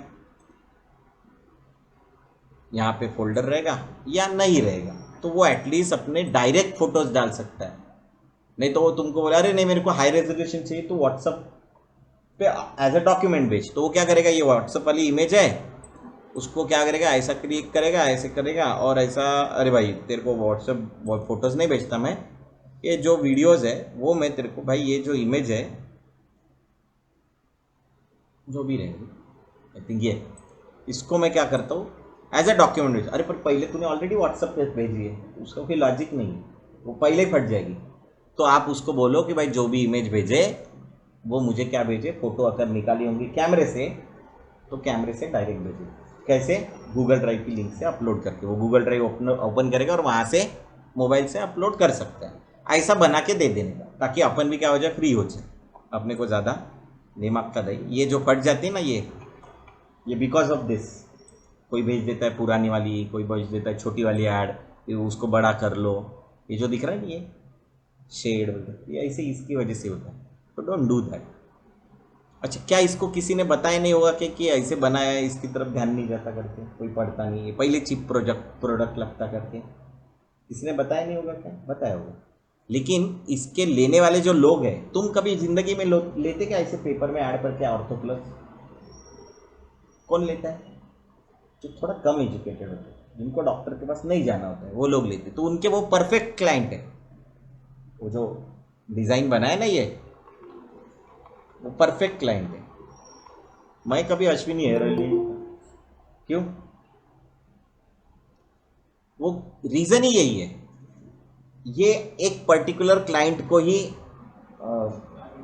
यहाँ पे फोल्डर रहेगा या नहीं रहेगा, तो वो एटलीस्ट अपने डायरेक्ट फोटोज डाल सकता है। नहीं तो वो तुमको बोला अरे नहीं मेरे को हाई रेजोल्यूशन चाहिए, तो व्हाट्सअप पे एज अ डॉक्यूमेंट भेज। तो वो क्या करेगा? ये व्हाट्सअप वाली इमेज है, उसको क्या करेगा? ऐसा क्लिक करेगा, ऐसे करेगा और ऐसा। अरे भाई तेरे को व्हाट्सअप फोटोज नहीं भेजता मैं, ये जो वीडियोस है वो मैं तेरे को, भाई ये जो इमेज है जो भी रहेगी, आई थिंक ये, इसको मैं क्या करता हूँ एज अ डॉक्यूमेंट भेज। अरे पर पहले तूने ऑलरेडी व्हाट्सअप पे भेजी है, उसका कोई लॉजिक नहीं है, वो पहले ही फट जाएगी। तो आप उसको बोलो कि भाई जो भी इमेज भेजे वो मुझे क्या भेजे, फोटो अगर निकाली होंगी कैमरे से तो कैमरे से डायरेक्ट भेजे। कैसे? गूगल ड्राइव की लिंक से अपलोड करके, वो गूगल ड्राइव ओपन करेगा और वहाँ से मोबाइल से अपलोड कर सकता है। ऐसा बना के दे देने का, ताकि अपन भी क्या हो जाए, फ्री हो जाए, अपने को ज़्यादा दिमाग का दही। ये जो फट जाती है ना, ये बिकॉज ऑफ दिस। कोई भेज देता है पुरानी वाली, कोई भेज देता है छोटी वाली ऐड, फिर उसको बड़ा कर लो। ये जो दिख रहा है ना, ये शेड वगैरह, ये ऐसे इसकी वजह से होता है। तो डोंट डू दैट। अच्छा, क्या इसको किसी ने बताया नहीं होगा कि ऐसे बनाया है, इसकी तरफ ध्यान नहीं जाता करके, कोई पढ़ता नहीं है, पहले चिप प्रोडक्ट लगता करके, इसने बताया नहीं होगा? क्या बताया होगा? लेकिन इसके लेने वाले जो लोग हैं, तुम कभी जिंदगी में लेते क्या ऐसे पेपर में ऐड करके ऑर्थो प्लस? कौन लेता है? जो थोड़ा कम एजुकेटेड होते हैं, जिनको डॉक्टर के पास नहीं जाना होता है, वो लोग लेते। तो उनके वो परफेक्ट क्लाइंट है। वो जो डिज़ाइन बनाया ना, ये वो परफेक्ट क्लाइंट है। मैं कभी अश्विनी हेयर ऑयल नहीं, क्यों? वो रीज़न ही यही है, ये एक पर्टिकुलर क्लाइंट को ही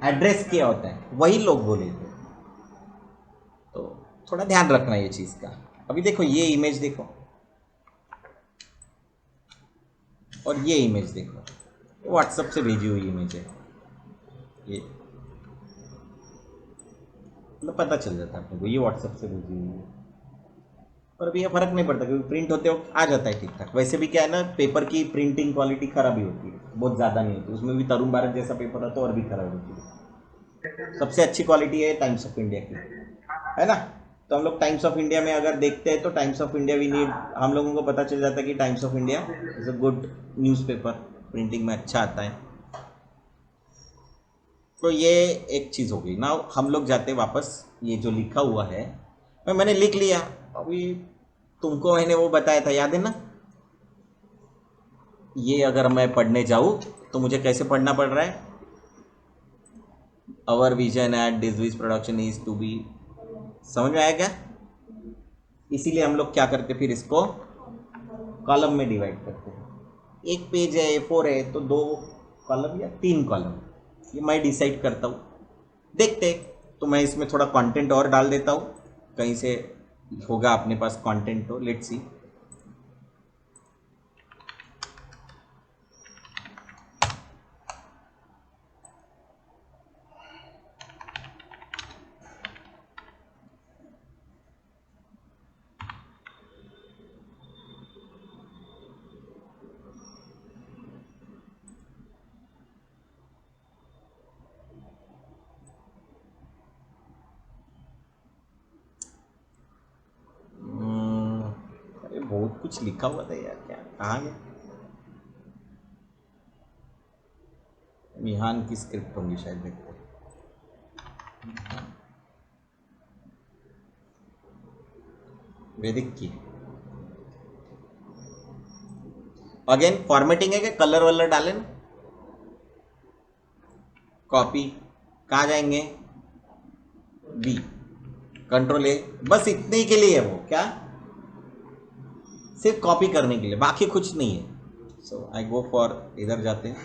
एड्रेस किया होता है, वही लोग बोले थे। तो थोड़ा ध्यान रखना ये चीज़ का। अभी देखो ये इमेज देखो और ये इमेज देखो, व्हाट्सएप से भेजी हुई इमेज है ये, मतलब पता चल जाता है अपने को ये व्हाट्सएप से भेजी हुई है। पर अभी ये फर्क नहीं पड़ता क्योंकि प्रिंट होते वक्त आ जाता है ठीक ठाक। वैसे भी क्या है ना, पेपर की प्रिंटिंग क्वालिटी खराब ही होती है, बहुत ज़्यादा नहीं होती, उसमें भी तरुण भारत जैसा पेपर है तो और भी खराब होती है। सबसे अच्छी क्वालिटी है टाइम्स ऑफ इंडिया की, है ना। तो हम लोग टाइम्स ऑफ इंडिया में अगर देखते हैं तो Times of India we need, हम लोगों को पता चल जाता है कि Times of India is a good newspaper, printing में अच्छा आता है। तो ये एक चीज़ हो गई ना। हम लोग जाते वापस, ये जो लिखा हुआ है मैंने लिख लिया। अभी तुमको मैंने वो बताया था, याद है ना, ये अगर मैं पढ़ने जाऊँ तो मुझे कैसे पढ़ना पड़ रहा है, आवर विजन एट डिजवीज प्रोडक्शन इज टू बी, समझ में आया क्या। इसीलिए हम लोग क्या करते फिर इसको कॉलम में डिवाइड करते हैं। एक पेज है A4 है तो 2 कॉलम या 3 कॉलम, ये मैं डिसाइड करता हूँ। देखते तो मैं इसमें थोड़ा कंटेंट और डाल देता हूँ, कहीं से होगा अपने पास कंटेंट, तो लेट्स सी। अरे बहुत कुछ लिखा हुआ था यार, क्या कहाँ गया। मिहान की स्क्रिप्ट होंगी शायद, देखते हैं। वैदिक की अगेन फॉर्मेटिंग है कि कलर वलर डाले ना, कॉपी कहाँ जाएंगे, बी, कंट्रोल ए, बस इतने ही के लिए है वो, क्या सिर्फ कॉपी करने के लिए, बाकी कुछ नहीं है। सो आई गो फॉर, इधर जाते हैं,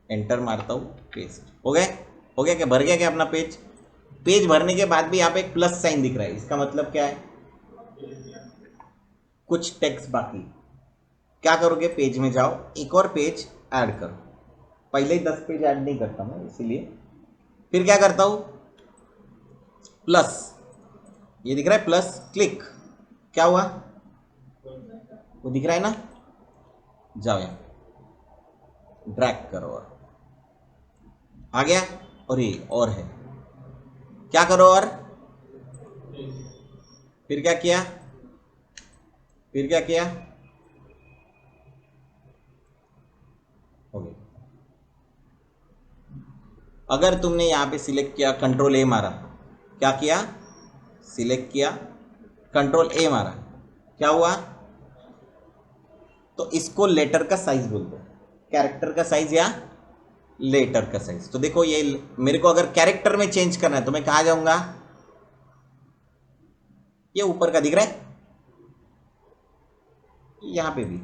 एंटर मारता हूँ, पेस्ट हो गया। हो गया क्या, भर गया क्या अपना पेज। पेज भरने के बाद भी यहाँ पे एक प्लस साइन दिख रहा है, इसका मतलब क्या है, कुछ टेक्स्ट बाकी। क्या करोगे, पेज में जाओ, एक और पेज ऐड करो। पहले ही 10 पेज ऐड नहीं करता मैं, इसीलिए फिर क्या करता हूँ, प्लस, ये दिख रहा है प्लस, क्लिक, क्या हुआ, वो दिख रहा है ना, जाओ यहाँ ड्रैग करो और आ गया। और ये और है, क्या करो, और फिर क्या किया, फिर क्या किया, हो गया। अगर तुमने यहाँ पे सिलेक्ट किया, कंट्रोल ए मारा, क्या किया, सिलेक्ट किया, कंट्रोल ए मारा, क्या हुआ, तो इसको लेटर का साइज बोलते हैं, कैरेक्टर का साइज या लेटर का साइज। तो देखो ये मेरे को अगर कैरेक्टर में चेंज करना है तो मैं कहाँ जाऊंगा, ये ऊपर का दिख रहा है, यहाँ पे भी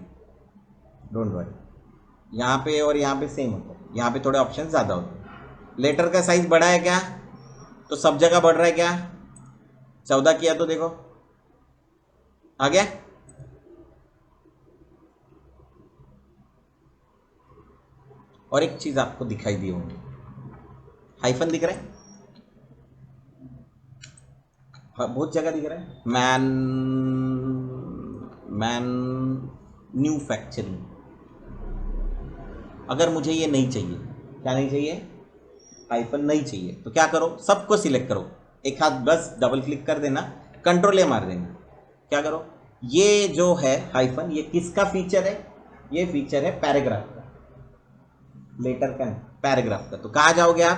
डोंट वरी, यहाँ पे और यहाँ पे सेम होता है, यहाँ पे थोड़े ऑप्शन ज़्यादा होते हैं। लेटर का साइज बढ़ा है क्या, तो सब जगह बढ़ रहा है क्या, 14 किया तो देखो आ गया। और एक चीज आपको दिखाई दी होंगी, हाइफन दिख रहा है, हाँ, बहुत जगह दिख रहा है, मैन्युफैक्चरिंग। अगर मुझे ये नहीं चाहिए, क्या नहीं चाहिए, हाइफन नहीं चाहिए, तो क्या करो, सबको सिलेक्ट करो, एक हाथ बस डबल क्लिक कर देना, कंट्रोल ए मार देना, क्या करो, ये जो है हाइफन, ये किसका फीचर है, ये फीचर है पैराग्राफ का, लेटर का नहीं, पैराग्राफ का। तो कहाँ जाओगे आप,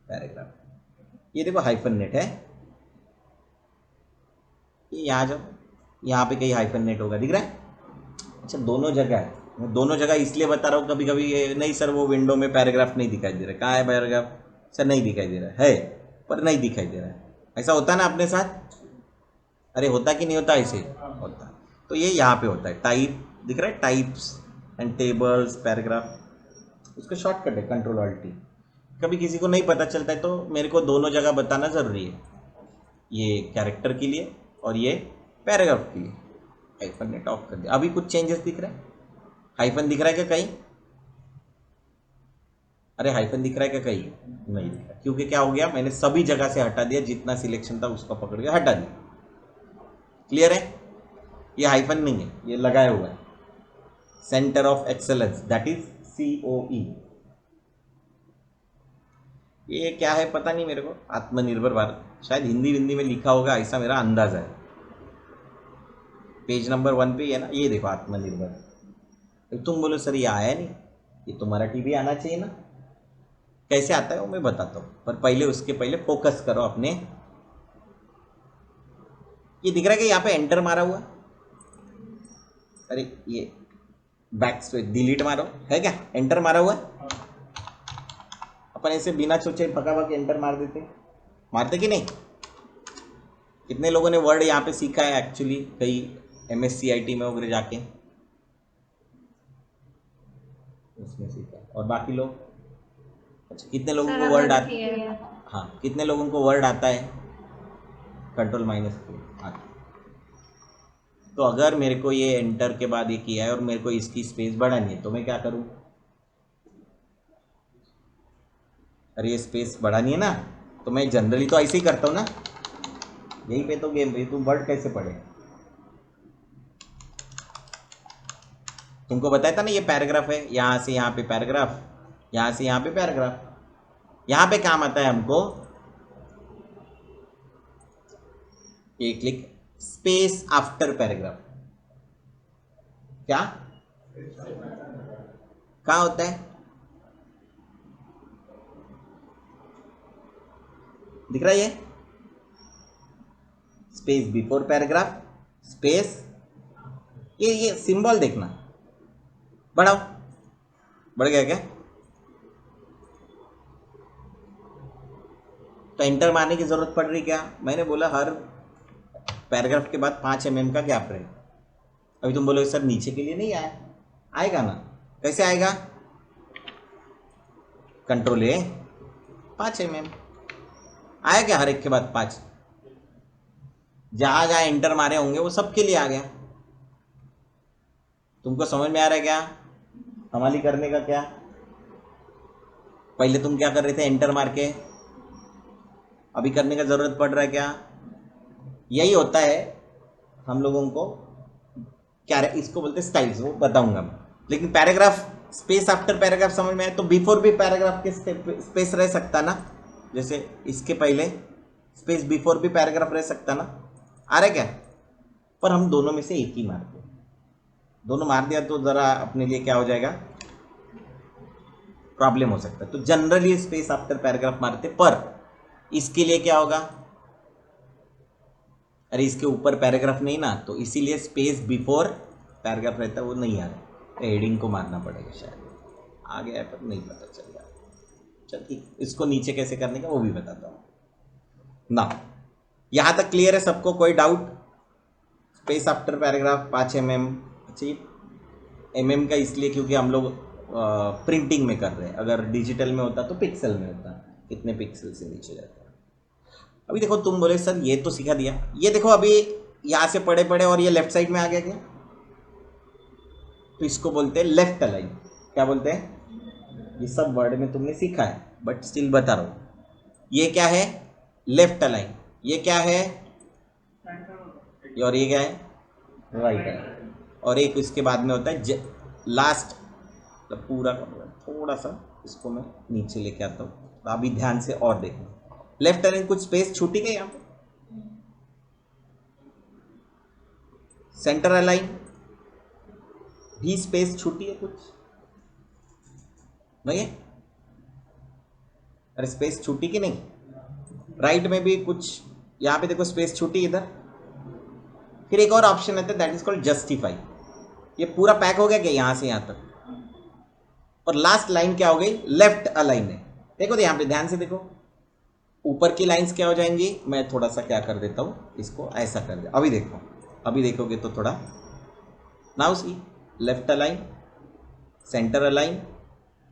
पैराग्राफ, ये देखो हाइफन नेट है, ये यहाँ जाओ, यहाँ पे कहीं हाइफन नेट होगा, दिख रहा है। अच्छा दोनों जगह है, मैं दोनों जगह इसलिए बता रहा हूँ, कभी कभी ये नहीं सर वो विंडो में पैराग्राफ नहीं दिखाई दे रहा, कहाँ है पैराग्राफ, सर नहीं दिखाई दे रहा है, पर नहीं दिखाई दे रहा है। ऐसा होता है ना अपने साथ, अरे होता कि नहीं होता, ऐसे होता। तो ये यहाँ पे होता है, टाइप दिख रहा है, टाइप्स एंड टेबल्स पैराग्राफ, उसका शॉर्टकट है कंट्रोल ऑल्ट टी। कभी किसी को नहीं पता चलता है तो मेरे को दोनों जगह बताना ज़रूरी है। ये कैरेक्टर के लिए और ये पैराग्राफ के लिए। हाइफन ने टॉप कर दिया। अभी कुछ चेंजेस दिख रहे हैं? हाइफन दिख रहा है क्या कहीं? अरे हाइफन दिख रहा है क्या कहीं? नहीं दिख रहा, क्योंकि क्या हो गया, मैंने सभी जगह से हटा दिया, जितना सिलेक्शन था उसका पकड़ के हटा दिया। क्लियर है? ये हाइफन नहीं है, ये लगाया हुआ है। Centre of excellence, that is COE। ये क्या है पता नहीं मेरे को, आत्मनिर्भर भारत, शायद हिंदी में लिखा होगा, ऐसा मेरा अंदाजा है। पेज नंबर 1 पे है ना, ये देखो आत्मनिर्भर। तो तुम बोलो सर ये आया नहीं, ये तो मराठी भी आना चाहिए ना। कैसे आता है वो मैं बताता हूँ, पर पहले उसके पहले फोकस करो अपने। ये दिख रहा है कि यहाँ पे एंटर मारा हुआ, अरे ये बैक स्पेस डिलीट मारो, है क्या? एंटर मारा हुआ, अपन ऐसे बिना सोचे भगाभग एंटर मार देते, मारते कि नहीं? कितने लोगों ने वर्ड यहाँ पे सीखा है एक्चुअली, कई MSc IT में वगैरह जाके उसमें सीखा, और बाकी लोग? अच्छा, कितने लोगों को वर्ड आता है? हाँ, कितने लोगों को वर्ड आता है? Ctrl-K आता। तो अगर मेरे को ये एंटर के बाद ये किया है और मेरे को इसकी स्पेस बढ़ानी है, तो मैं क्या करूं? अरे ये स्पेस बढ़ानी है ना, तो मैं जनरली तो ऐसे ही करता हूँ ना, यहीं पे तो गेम पे तुम वर्ड कैसे पढ़े? तुमको बताया था ना ये पैराग्राफ है, यहाँ से यहाँ पे पैराग्राफ, यहाँ से यहाँ पे पैराग्राफ। यहाँ पे काम आता है हमको ये क्लिक स्पेस आफ्टर पैराग्राफ। क्या कहाँ होता है? दिख रहा है ये स्पेस बिफोर पैराग्राफ, स्पेस, ये सिंबल देखना, बढ़ाओ, बढ़ गया क्या? तो एंटर मारने की जरूरत पड़ रही क्या? मैंने बोला हर पैराग्राफ के बाद 5 mm का गैप रहे। अभी तुम बोलोगे सर नीचे के लिए नहीं आया, आएगा ना, कैसे आएगा? Ctrl+A 5 mm आया क्या? हर एक के बाद 5, जहां जहां एंटर मारे होंगे वो सबके लिए आ गया। तुमको समझ में आ रहा है क्या हमारी करने का? क्या पहले तुम क्या कर रहे थे एंटर मार के, अभी करने का जरूरत पड़ रहा है क्या? यही होता है हम लोगों को, क्या इसको बोलते हैं स्टाइल्स, वो बताऊंगा मैं। लेकिन पैराग्राफ स्पेस आफ्टर पैराग्राफ समझ में आए तो बिफोर भी पैराग्राफ के स्पेस रह सकता ना, जैसे इसके पहले स्पेस बिफोर भी पैराग्राफ रह सकता ना, आ रहा है क्या? पर हम दोनों में से एक ही मारते हैं, दोनों मार दिया तो जरा अपने लिए क्या हो जाएगा, प्रॉब्लम हो सकता है। तो जनरली स्पेस आफ्टर पैराग्राफ मारते, पर इसके लिए क्या होगा, अरे इसके ऊपर पैराग्राफ नहीं ना, तो इसीलिए स्पेस बिफोर पैराग्राफ रहता है, वो नहीं आ रहा, हेडिंग को मारना पड़ेगा, शायद आ गया है पर नहीं पता चल रहा। चल ठीक, इसको नीचे कैसे करने का वो भी बताता हूँ ना। यहाँ तक क्लियर है सबको? कोई doubt? Space after paragraph 5 mm। अच्छा, ये mm का इसलिए क्योंकि हम लोग प्रिंटिंग में कर रहे हैं, अगर डिजिटल में होता तो पिक्सल में होता, कितने पिक्सल से नीचे जाता है। अभी देखो तुम बोले सर ये तो सिखा दिया, ये देखो अभी यहाँ से पढ़े पढ़े और ये लेफ्ट साइड में आ गया क्या? तो इसको बोलते हैं लेफ्ट अलाइन। क्या बोलते हैं? ये सब वर्ड में तुमने सीखा है बट स्टिल बता रहा हूँ, ये क्या है? Left align. ये क्या है? और ये क्या है? Right align. और एक इसके बाद में होता है लास्ट, तो पूरा का थोड़ा सा इसको मैं नीचे लेके आता हूँ, तो अभी ध्यान से और देखना। लेफ्ट अलाइन कुछ स्पेस छूटी गई यहाँ पे, सेंटर अलाइन भी स्पेस छूटी है कुछ, नहीं है? अरे स्पेस छूटी कि नहीं? राइट में भी कुछ यहाँ पे देखो स्पेस छूटी इधर। फिर एक और ऑप्शन आता है दैट इज कॉल्ड जस्टिफाई। ये पूरा पैक हो गया क्या यहाँ से यहाँ तक? और लास्ट लाइन क्या हो गई? लेफ्ट अलाइन है। देखो तो यहाँ पे ध्यान से देखो, ऊपर की लाइंस क्या हो जाएंगी, मैं थोड़ा सा क्या कर देता हूँ, इसको ऐसा कर दे। अभी देखो, अभी देखोगे तो थोड़ा now see, left align, centre align,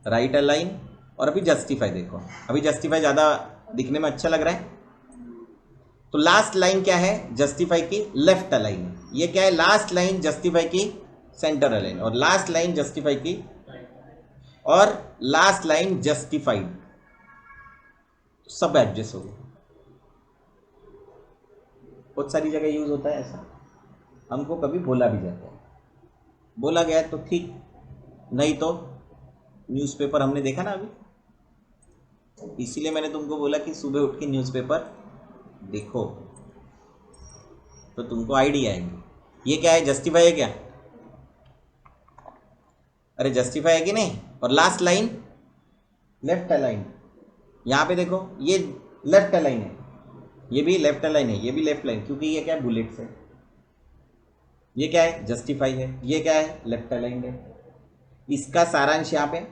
right align, और अभी जस्टिफाई देखो। अभी जस्टिफाई ज़्यादा दिखने में अच्छा लग रहा है, तो लास्ट लाइन क्या है जस्टिफाई की लेफ्ट अलाइन, ये क्या है लास्ट लाइन जस्टिफाई की सेंटर अलाइन, और लास्ट लाइन जस्टिफाई की, और लास्ट लाइन जस्टिफाइड, सब एडजस्ट हो गए। बहुत सारी जगह यूज होता है ऐसा, हमको कभी बोला भी जाता है, बोला गया तो ठीक, नहीं तो न्यूज़पेपर हमने देखा ना अभी, इसीलिए मैंने तुमको बोला कि सुबह उठ के न्यूज़पेपर देखो तो तुमको आइडिया आएगी। ये क्या है जस्टिफाई है क्या, अरे जस्टिफाई है कि नहीं, और लास्ट लाइन लेफ्ट अलाइन, यहाँ पे देखो ये लेफ्ट अलाइन है, ये भी लेफ्ट अलाइन है, ये भी लेफ्ट लाइन, क्योंकि ये क्या है बुलेट्स है, ये क्या है जस्टिफाई है, ये क्या है लेफ्ट अलाइन है। इसका सारांश यहाँ पे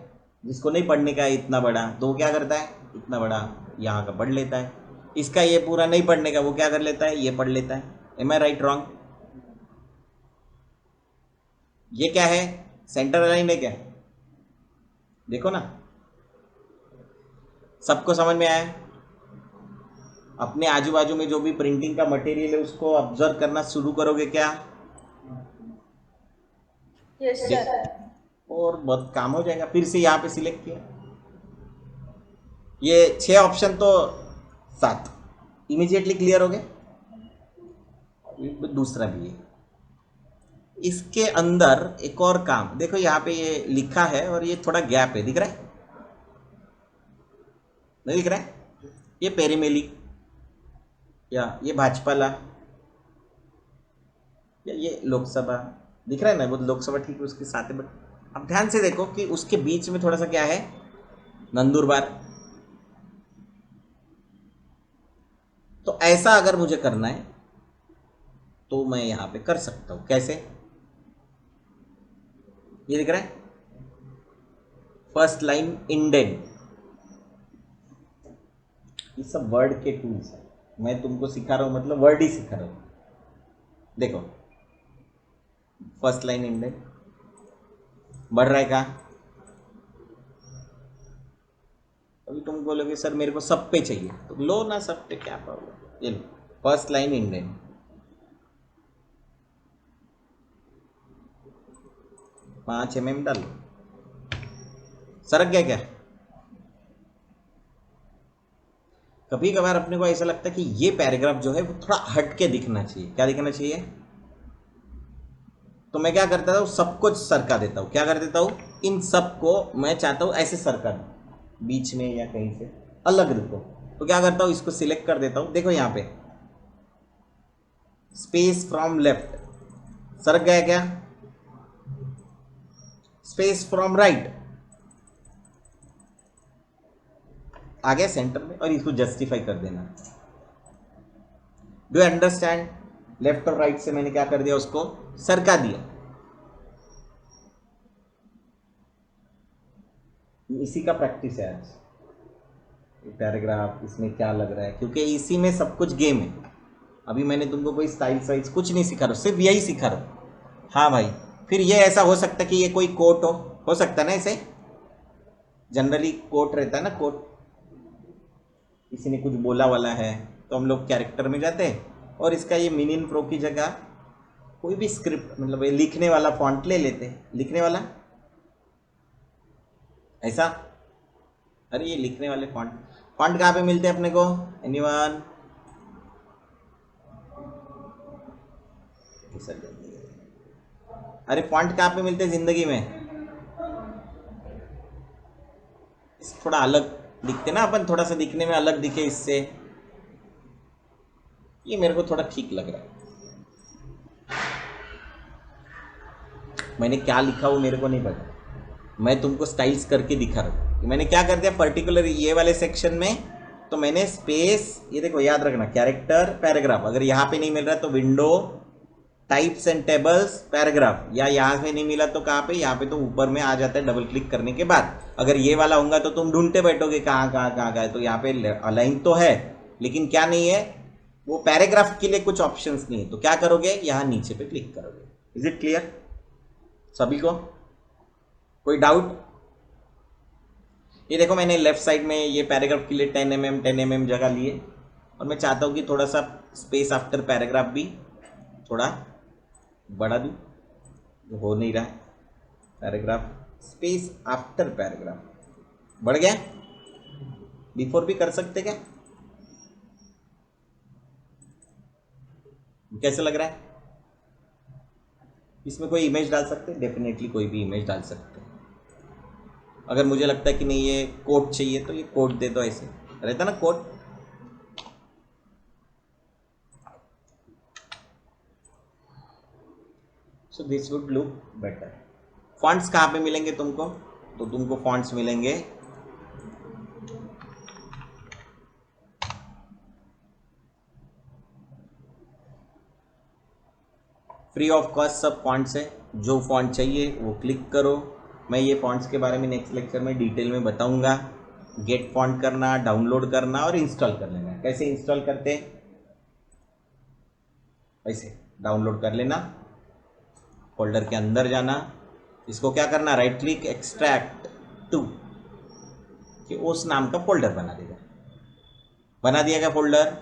जिसको नहीं पढ़ने का है इतना बड़ा, तो वो क्या करता है इतना बड़ा यहाँ का पढ़ लेता है, इसका ये पूरा नहीं पढ़ने का वो क्या कर लेता है ये पढ़ लेता है। एम आई राइट रॉन्ग, ये क्या है सेंटर अलाइन है क्या, देखो ना सबको समझ में आया। अपने आजू बाजू में जो भी प्रिंटिंग का मटेरियल है उसको ऑब्जर्व करना शुरू करोगे क्या, यस सर। और बहुत काम हो जाएगा। फिर से यहाँ पे सिलेक्ट किया, ये 6 ऑप्शन तो 7 इमीडिएटली क्लियर हो गए। दूसरा भी है, इसके अंदर एक और काम देखो, यहाँ पे ये लिखा है और ये थोड़ा गैप है, दिख रहा है नहीं दिख रहा है, ये पेरीमेली या ये भाजपाला या ये लोकसभा दिख रहा है ना, वो लोकसभा ठीक है उसके साथ है, बट अब ध्यान से देखो कि उसके बीच में थोड़ा सा क्या है नंदुरबार। तो ऐसा अगर मुझे करना है तो मैं यहां पे कर सकता हूं, कैसे, ये दिख रहा है फर्स्ट लाइन इंडेंट, ये सब वर्ड के टूल्स है, मैं तुमको सिखा रहा हूं मतलब वर्ड ही सिखा रहा हूं। देखो फर्स्ट लाइन इंडेंट बढ़ रहा है का, अभी तुम बोलोगे सर मेरे को सब पे चाहिए, तो लो ना सब पे, क्या प्रॉब्लम, ये लो फर्स्ट लाइन इंडेंट, 5 mm डालो, सरक गया क्या। कभी कभार अपने को ऐसा लगता है कि ये पैराग्राफ जो है वो थोड़ा हट के दिखना चाहिए, क्या दिखना चाहिए, तो मैं क्या करता हूँ सबको सरका देता हूँ, क्या कर देता हूँ इन सबको मैं चाहता हूँ ऐसे सरका दूँ बीच में या कहीं से अलग रखो, तो क्या करता हूँ इसको सिलेक्ट कर देता हूँ, देखो यहाँ पे स्पेस फ्रॉम लेफ्ट सरक गया क्या, स्पेस फ्रॉम राइट आ गया सेंटर में, और इसको जस्टिफाई कर देना। डू यू अंडरस्टैंड, लेफ्ट और राइट से मैंने क्या कर दिया उसको सरका दिया। इसी का प्रैक्टिस है आज, पैराग्राफ इसमें क्या लग रहा है, क्योंकि इसी में सब कुछ गेम है। अभी मैंने तुमको कोई स्टाइल साइज कुछ नहीं सिखा रहा, सिर्फ यही सिखा रहा हूं। हाँ भाई, फिर ये ऐसा हो सकता है कि ये कोई कोट हो सकता है ना, ऐसे जनरली कोट रहता है ना, कोट किसी ने कुछ बोला वाला है तो हम लोग कैरेक्टर में जाते हैं और इसका ये मिन इन प्रो की जगह कोई भी स्क्रिप्ट मतलब ये लिखने वाला फॉन्ट ले लेते हैं, लिखने वाला ऐसा, अरे ये लिखने वाले फॉन्ट, फॉन्ट कहाँ पे मिलते हैं अपने को, एनीवन, अरे फॉन्ट कहाँ पे मिलते हैं जिंदगी में, थोड़ा अलग दिखते ना अपन, थोड़ा सा दिखने में अलग दिखे इससे, ये मेरे को थोड़ा ठीक लग रहा है। मैंने क्या लिखा वो मेरे को नहीं पता, मैं तुमको स्टाइल्स करके दिखा रहा हूँ। मैंने क्या कर दिया पर्टिकुलर ये वाले सेक्शन में, तो मैंने स्पेस, ये देखो याद रखना कैरेक्टर पैराग्राफ, अगर यहाँ पे नहीं मिल रहा तो window types and tables paragraph, या यहाँ पे नहीं मिला तो कहाँ पे, यहाँ पे तो ऊपर में आ जाता है डबल क्लिक करने के बाद। अगर ये वाला होगा तो तुम ढूंढते बैठोगे कहाँ कहाँ कहाँ कहाँ, तो यहाँ पे अलाइन तो है लेकिन क्या नहीं है, वो पैराग्राफ के लिए कुछ ऑप्शंस नहीं है, तो क्या करोगे यहाँ नीचे पे क्लिक करोगे। इज इट क्लियर सभी को, कोई डाउट। ये देखो मैंने लेफ्ट साइड में ये पैराग्राफ के लिए 10 mm जगह लिए, और मैं चाहता हूँ कि थोड़ा सा स्पेस आफ्टर पैराग्राफ भी थोड़ा बढ़ा दूँ, हो नहीं रहा है। पैराग्राफ स्पेस आफ्टर पैराग्राफ बढ़ गया, बिफोर भी कर सकते क्या? कैसे लग रहा है? इसमें कोई इमेज डाल सकते हैं? डेफिनेटली कोई भी इमेज डाल सकते हैं। अगर मुझे लगता है कि नहीं ये कोट चाहिए तो ये कोट दे दो, ऐसे रहता ना quote. So this would look better. Fonts कहाँ पे मिलेंगे तुमको? तो तुमको फॉन्ट्स मिलेंगे फ्री ऑफ कॉस्ट, सब फॉन्ट्स है। जो फॉन्ट चाहिए वो क्लिक करो। मैं ये फॉन्ट्स के बारे में नेक्स्ट लेक्चर में डिटेल में बताऊंगा। गेट फॉन्ट करना, डाउनलोड करना और इंस्टॉल कर लेना। कैसे इंस्टॉल करते हैं? ऐसे डाउनलोड कर लेना, फोल्डर के अंदर जाना, इसको क्या करना, राइट क्लिक, एक्सट्रैक्ट टू, कि उस नाम का फोल्डर बना देगा। बना दिया गया फोल्डर,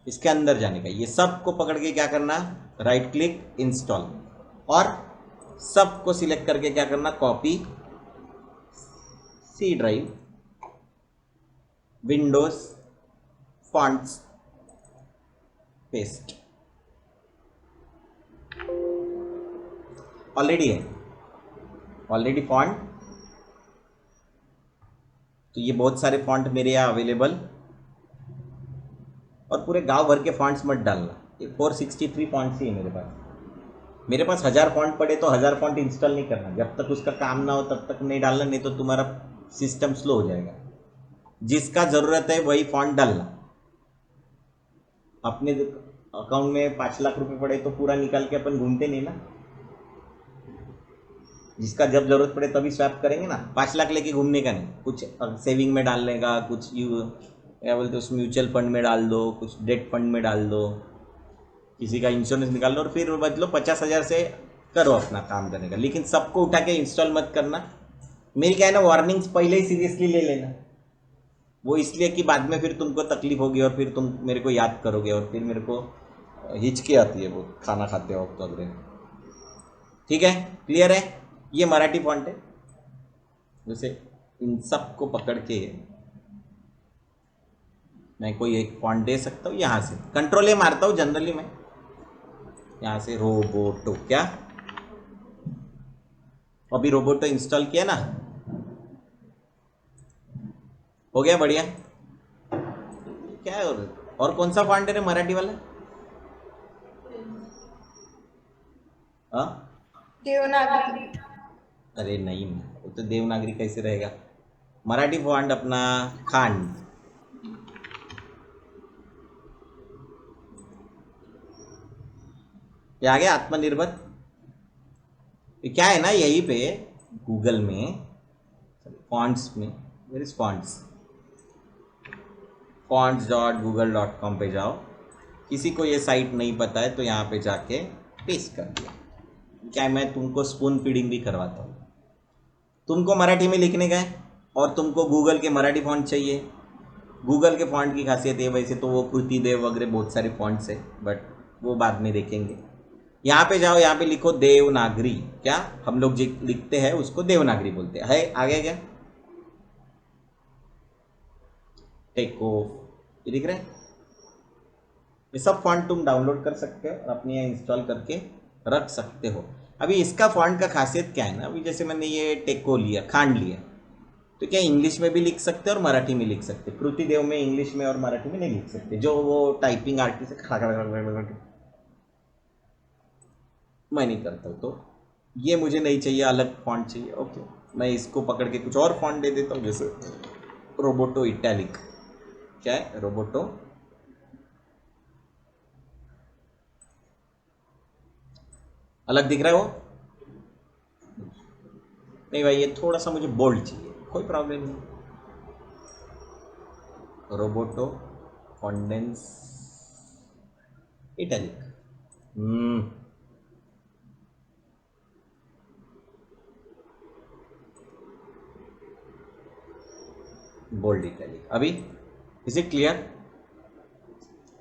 इसके अंदर जाने का, ये सब को पकड़ के क्या करना, राइट क्लिक, इंस्टॉल, और सबको सिलेक्ट करके क्या करना, copy, C drive, Windows, fonts, paste. Already है, ऑलरेडी फॉन्ट। तो ये बहुत सारे फॉन्ट मेरे यहाँ अवेलेबल, और पूरे गांव भर के फॉन्ट्स मत डालना। ये 463 फॉन्ट्स ही है मेरे पास। मेरे पास 1000 फॉन्ट पड़े तो 1000 फॉन्ट इंस्टॉल नहीं करना। जब तक उसका काम ना हो तब तक नहीं डालना, नहीं तो तुम्हारा सिस्टम स्लो हो जाएगा। जिसका ज़रूरत है वही फॉन्ट डालना। अपने अकाउंट में 5 लाख रुपए पड़े तो पूरा निकाल के अपन घूमते नहीं ना। जिसका जब जरूरत पड़े तभी स्वैप करेंगे ना। 5 लाख लेके घूमने का नहीं, कुछ सेविंग में डालने का, कुछ क्या बोलते उस म्यूचुअल फंड में डाल दो, कुछ डेट फंड में डाल दो, किसी का इंश्योरेंस निकाल लो, और फिर बदलो 50,000 से करो अपना काम करने का। लेकिन सबको उठा के इंस्टॉल मत करना। मेरी क्या है ना, वार्निंग्स पहले ही सीरियसली ले लेना। वो इसलिए कि बाद में फिर तुमको तकलीफ होगी और फिर तुम मेरे को याद करोगे और फिर मेरे को हिचकी आती है वो खाना खाते वक्त वगैरह। ठीक है, क्लियर है? ये मराठी फॉन्ट है। जैसे इन सब को पकड़ के मैं कोई एक फॉन्ट दे सकता हूँ। यहाँ से कंट्रोल ए मारता हूँ जनरली मैं, यहाँ से रोबोटो, क्या अभी रोबोटो इंस्टॉल किया ना, हो गया, बढ़िया। क्या है? और कौन सा फॉन्ट है रे मराठी वाला? हाँ, देवनागरी। अरे नहीं, वो तो देवनागरी कैसे रहेगा? मराठी फॉन्ट अपना खांड। ये आ गया आत्मनिर्भर। ये क्या है ना, यहीं पे गूगल में फॉन्ट्स में, वेर इज फॉन्ट्स, fonts.google.com पे जाओ। किसी को ये साइट नहीं पता है तो यहाँ पे जाके पेस्ट कर दिया। क्या है, मैं तुमको स्पून फीडिंग भी करवाता हूँ। तुमको मराठी में लिखने का है और तुमको गूगल के मराठी फॉन्ट चाहिए। गूगल के फॉन्ट की खासियत है, वैसे तो वो कृति देव वगैरह बहुत सारे फॉन्ट्स है, बट वो बाद में देखेंगे। यहाँ पे जाओ, यहाँ पे लिखो देवनागरी। क्या हम लोग लिखते हैं उसको देवनागरी बोलते हैं। आगे क्या, टेक ऑफ, ये दिख रहा है? ये सब फॉन्ट तुम डाउनलोड कर सकते हो और अपने यहाँ इंस्टॉल करके रख सकते हो। अभी इसका फॉन्ट का खासियत क्या है ना, अभी जैसे मैंने ये टेको लिया, खांड लिया, तो क्या इंग्लिश में भी लिख सकते हैं और मराठी में लिख सकते हैं। कृति देव में इंग्लिश में और मराठी में नहीं लिख सकते, जो वो टाइपिंग आर्टिस्ट है। मैं नहीं करता हूँ, तो ये मुझे नहीं चाहिए, अलग फॉन्ट चाहिए। ओके, मैं इसको पकड़ के कुछ और फॉन्ट दे देता हूँ, जैसे रोबोटो इटैलिक। क्या है रोबोटो? अलग दिख रहा है वो? नहीं भाई, ये थोड़ा सा मुझे बोल्ड चाहिए, कोई प्रॉब्लम नहीं। Roboto condense italic. Bold italic. अभी इज इट क्लियर?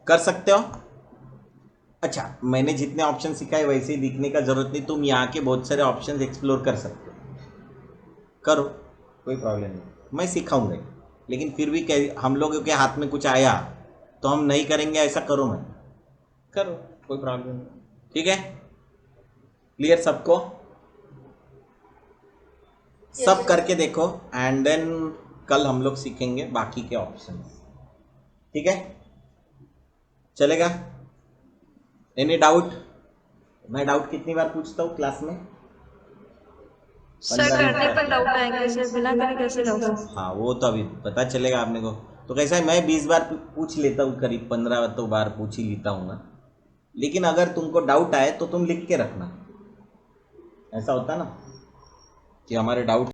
कर सकते हो। अच्छा, मैंने जितने ऑप्शन सिखाए वैसे ही दिखने का जरूरत नहीं, तुम यहाँ के बहुत सारे ऑप्शन एक्सप्लोर कर सकते हो, करो, कोई प्रॉब्लम नहीं, मैं सिखाऊंगा ही। लेकिन फिर भी हम लोगों के हाथ में कुछ आया तो हम नहीं करेंगे ऐसा करो मत, करो, कोई प्रॉब्लम नहीं, ठीक है। क्लियर सबको? सब करके देखो एंड देन कल हम लोग सीखेंगे बाकी के ऑप्शन, ठीक है, चलेगा? Any doubt? मैं डाउट कितनी बार पूछता हूँ क्लास में? सर 15-20 करने बार। पर डाउट आएंगे सर, बिना करे कैसे डाउट? हाँ वो तो अभी पता चलेगा आपने को। तो कैसा है, मैं 20 बार पूछ लेता हूँ, करीब 15 तो बार पूछ ही लेता हूँ ना। लेकिन अगर तुमको डाउट आए तो तुम लिख के रखना, ऐसा होता ना कि हमारे डाउट